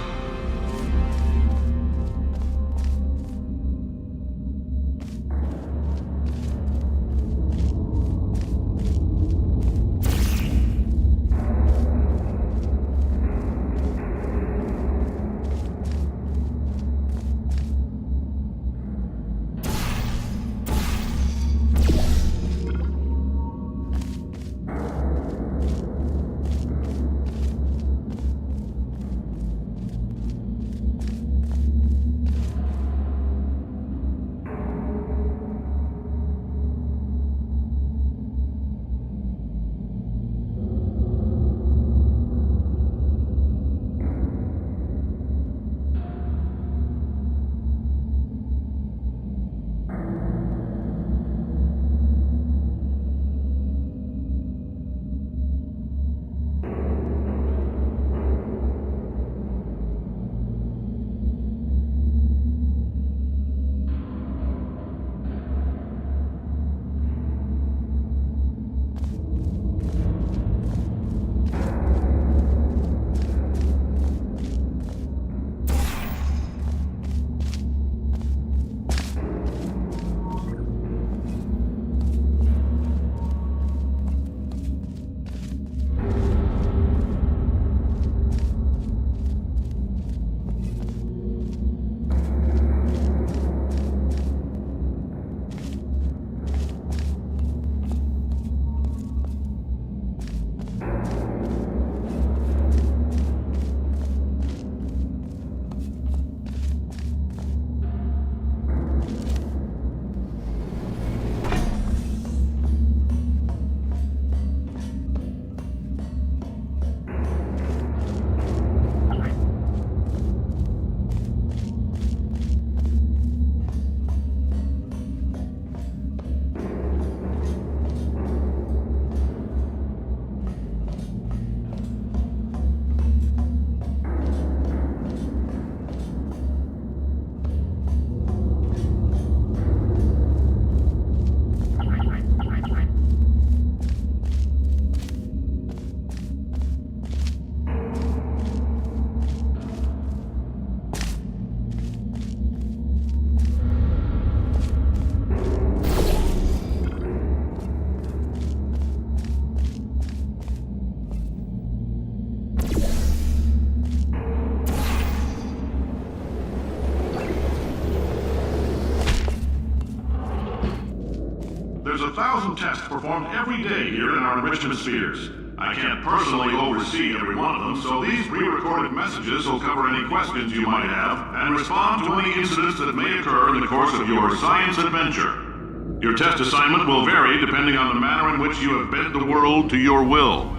There's 1,000 tests performed every day here in our enrichment spheres. I can't personally oversee every one of them, so these pre-recorded messages will cover any questions you might have and respond to any incidents that may occur in the course of your science adventure. Your test assignment will vary depending on the manner in which you have bent the world to your will.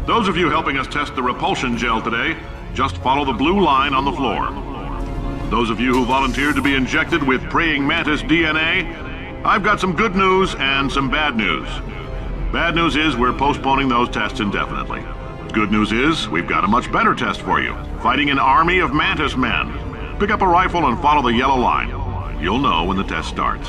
Those of you helping us test the repulsion gel today, just follow the blue line on the floor. Those of you who volunteered to be injected with praying mantis DNA, I've got some good news and some bad news. Bad news is we're postponing those tests indefinitely. Good news is we've got a much better test for you. Fighting an army of mantis men. Pick up a rifle and follow the yellow line. You'll know when the test starts.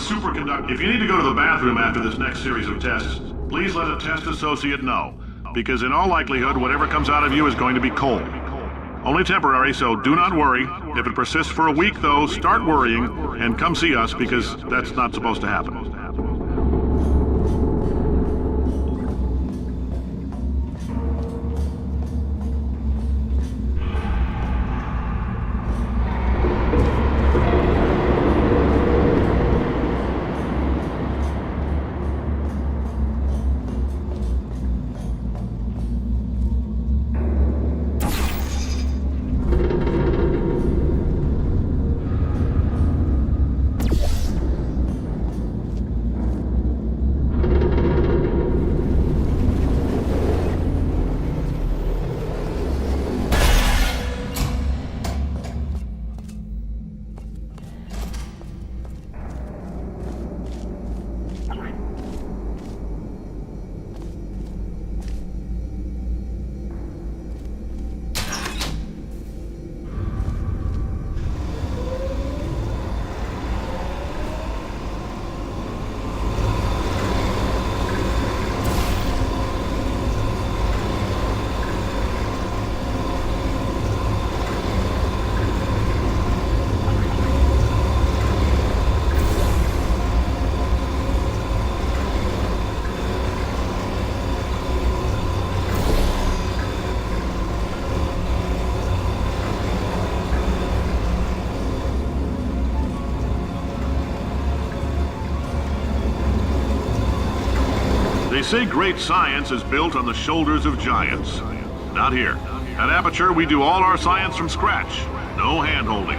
superconductor. If you need to go to the bathroom after this next series of tests, please let a test associate know. Because in all likelihood, whatever comes out of you is going to be coal. Only temporary, so do not worry. If it persists for a week, though, start worrying and come see us because that's not supposed to happen. They say great science is built on the shoulders of giants. Not here. At Aperture, we do all our science from scratch. No hand-holding.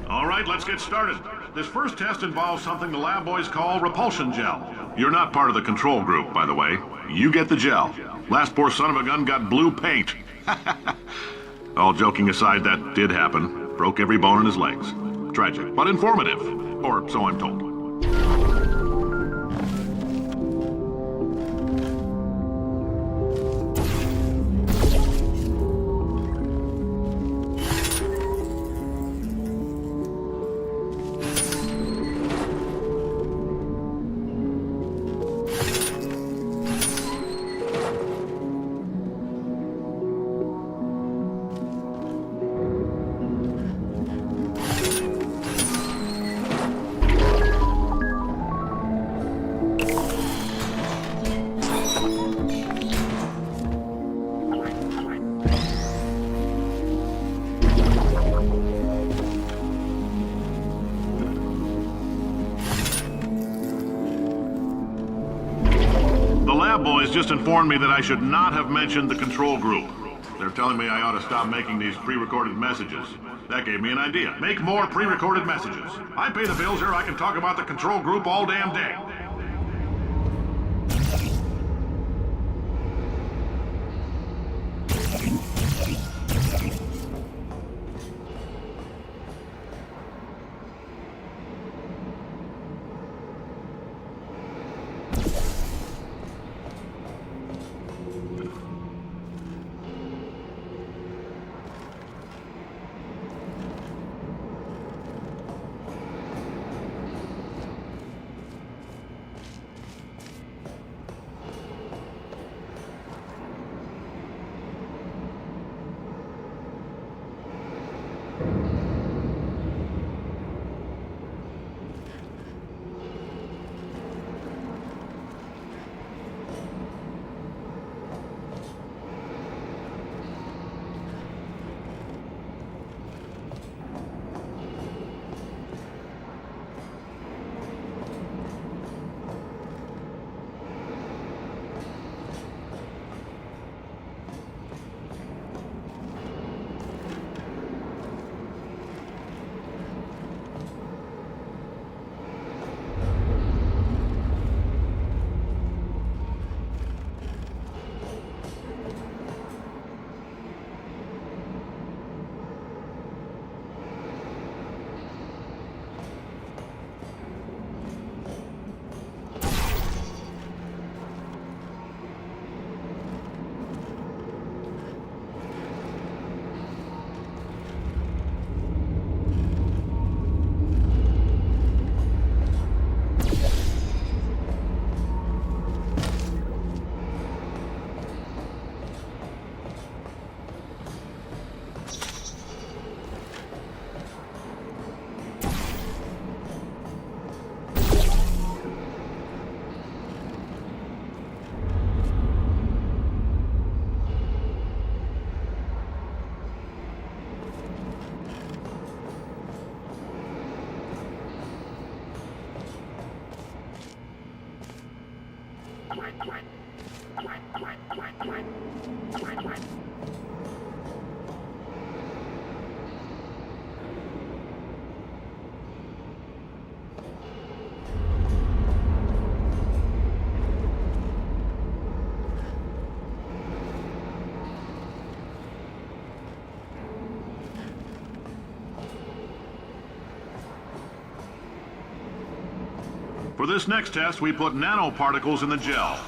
All right, let's get started. This first test involves something the lab boys call repulsion gel. You're not part of the control group, by the way. You get the gel. Last poor son of a gun got blue paint. All joking aside, that did happen. Broke every bone in his legs. Tragic, but informative. Or so I'm told. Boys just informed me that I should not have mentioned the control group. They're telling me I ought to stop making these pre-recorded messages. That gave me an idea. Make more pre-recorded messages. I pay the bills here, I can talk about the control group all damn day. For this next test, we put nanoparticles in the gel.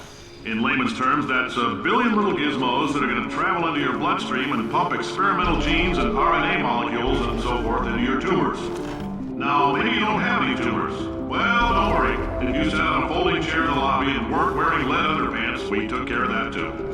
In layman's terms, that's a billion little gizmos that are going to travel into your bloodstream and pump experimental genes and RNA molecules and so forth into your tumors. Now, maybe you don't have any tumors. Well, don't worry. If you sat on a folding chair in the lobby and weren't wearing lead underpants, we took care of that too.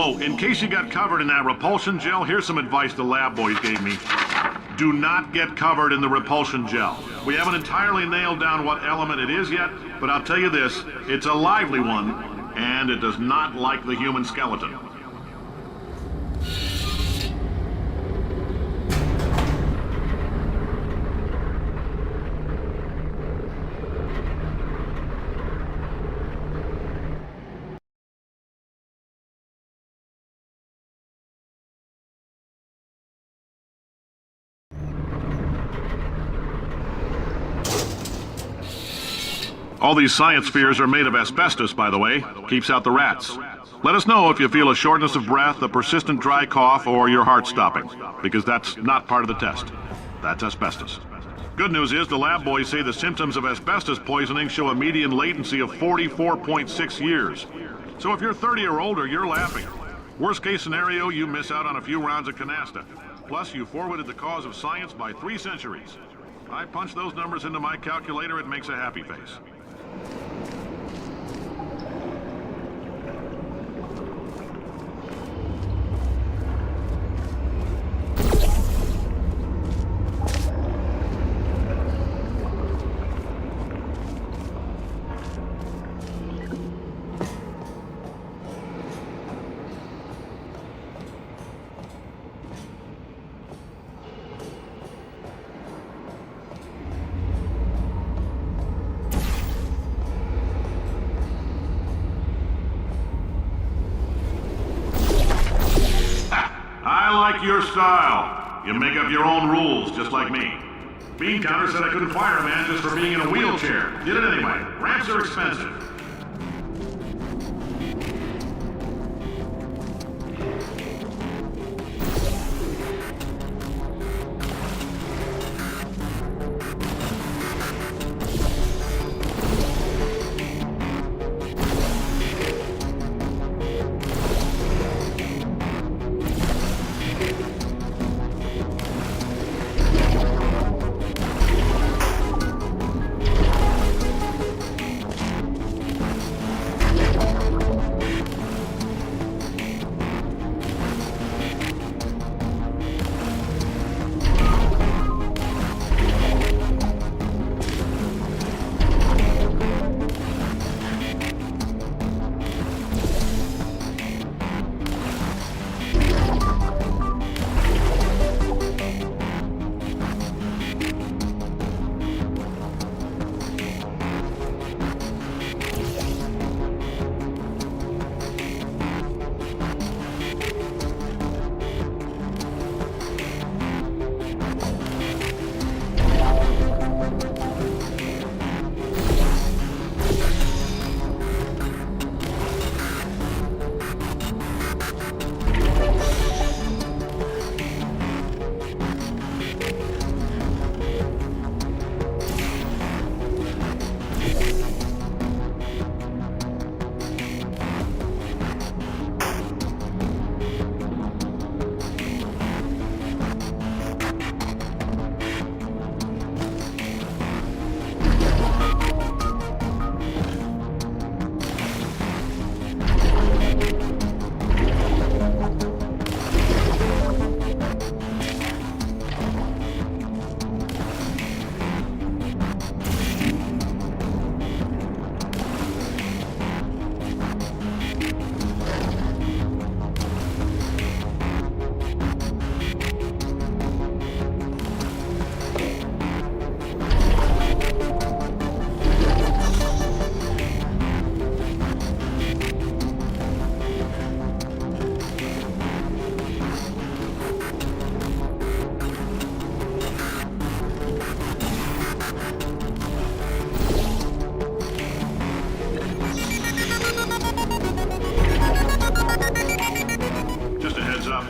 Oh, in case you got covered in that repulsion gel, here's some advice the lab boys gave me. Do not get covered in the repulsion gel. We haven't entirely nailed down what element it is yet, but I'll tell you this, it's a lively one, and it does not like the human skeleton. All these science spheres are made of asbestos, by the way. Keeps out the rats. Let us know if you feel a shortness of breath, a persistent dry cough, or your heart stopping, because that's not part of the test. That's asbestos. Good news is the lab boys say the symptoms of asbestos poisoning show a median latency of 44.6 years. So if you're 30 or older, you're laughing. Worst case scenario, you miss out on a few rounds of canasta. Plus, you forwarded the cause of science by 3 centuries. I punch those numbers into my calculator, it makes a happy face. like your style. You make up your own rules, just like me. Bean Counter said I couldn't fire a man just for being in a wheelchair. Did it anyway. Ramps are expensive.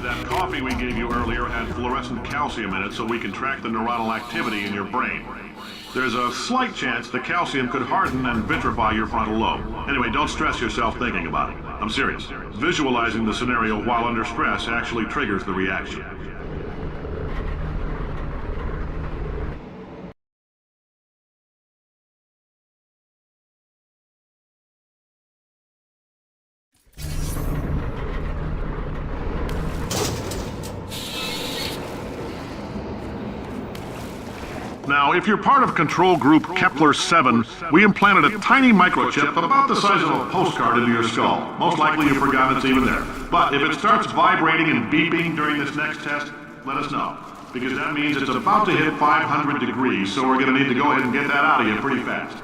That coffee we gave you earlier had fluorescent calcium in it so we can track the neuronal activity in your brain. There's a slight chance the calcium could harden and vitrify your frontal lobe. Anyway, don't stress yourself thinking about it. I'm serious. Visualizing the scenario while under stress actually triggers the reaction. Now, if you're part of Control Group Kepler-7, we implanted a tiny microchip about the size of a postcard into your skull. Most likely you've forgotten it's even there. But if it starts vibrating and beeping during this next test, let us know. Because that means it's about to hit 500 degrees, so we're going to need to go ahead and get that out of you pretty fast.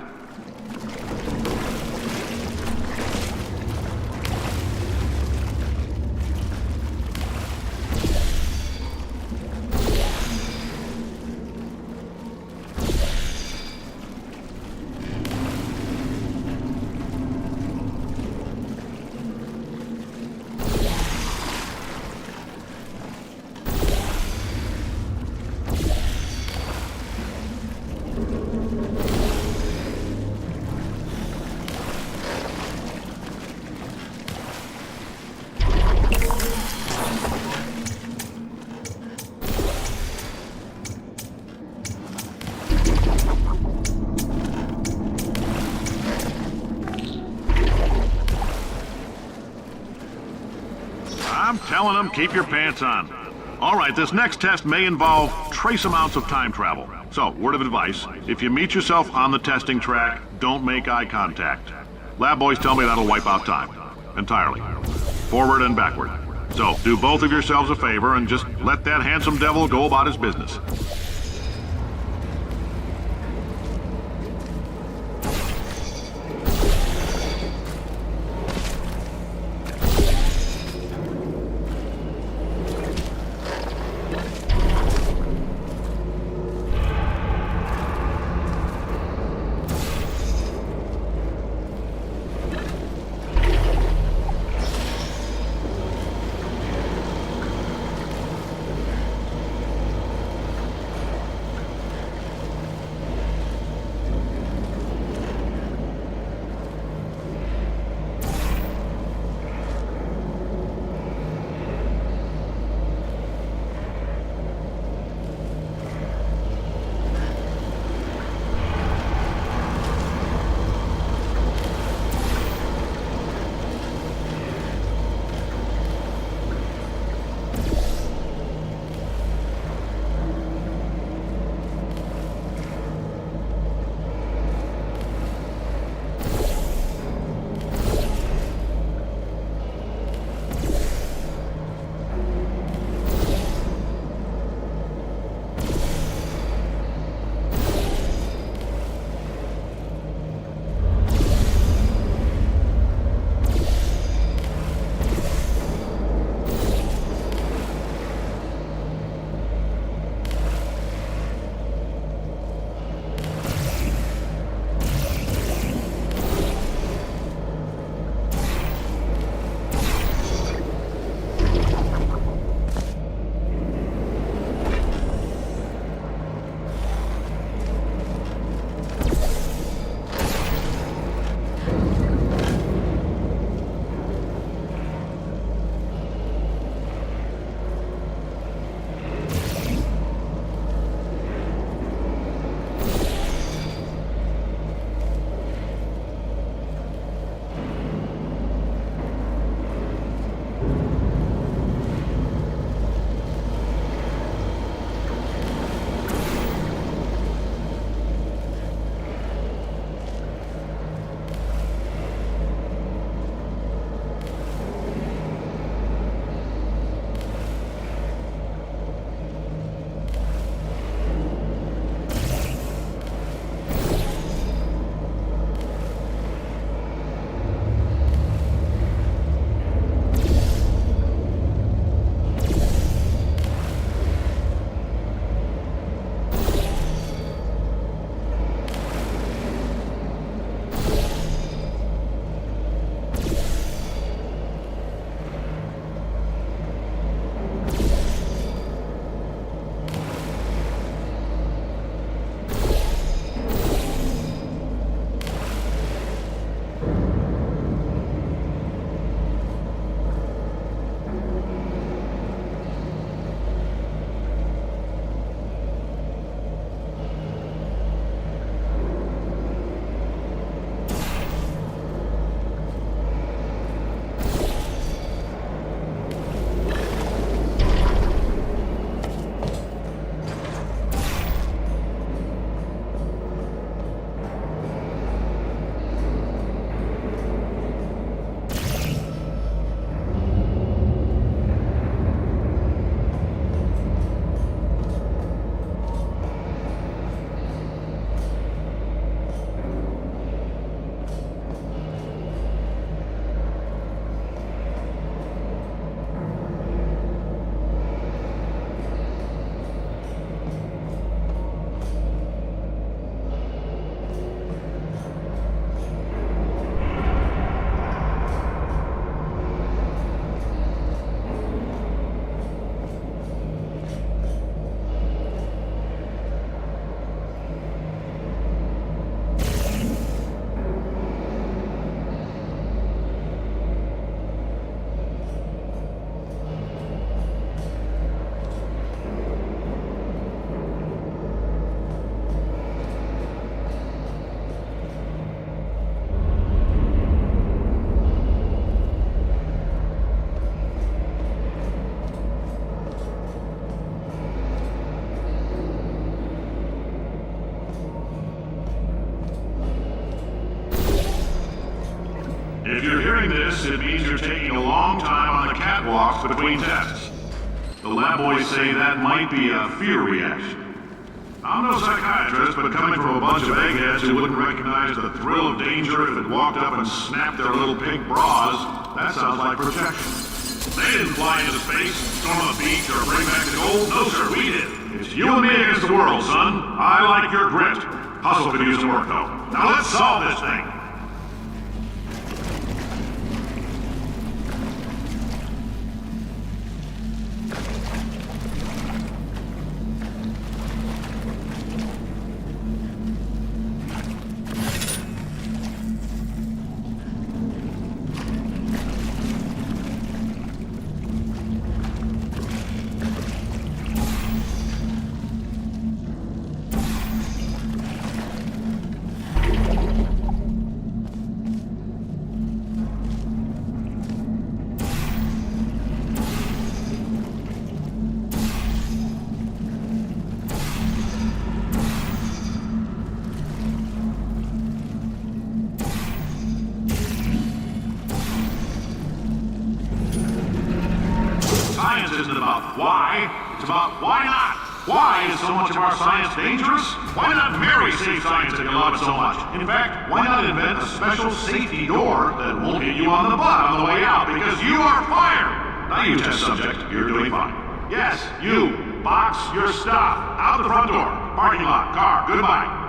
I'm telling them, keep your pants on. All right, this next test may involve trace amounts of time travel. So, word of advice, if you meet yourself on the testing track, don't make eye contact. Lab boys tell me that'll wipe out time. Entirely. Forward and backward. So, do both of yourselves a favor and just let that handsome devil go about his business. If you're hearing this, it means you're taking a long time on the catwalks between tests. The lab boys say that might be a fear reaction. I'm no psychiatrist, but coming from a bunch of eggheads who wouldn't recognize the thrill of danger if it walked up and snapped their little pink bras, that sounds like protection. They didn't fly into space, storm a beach, or bring back the gold. No, sir, we did. It's you and me against the world, son. I like your grit. Hustle could use some work, though. Now let's solve this thing. Science isn't about why, it's about why not. Why is so much of our science dangerous? Why not marry safe science if you love it so much? In fact, why not invent a special safety door that won't hit you on the butt on the way out because you are fired? Now you test subject, you're doing fine. Yes, you, box your stuff, out the front door, parking lot, car, goodbye.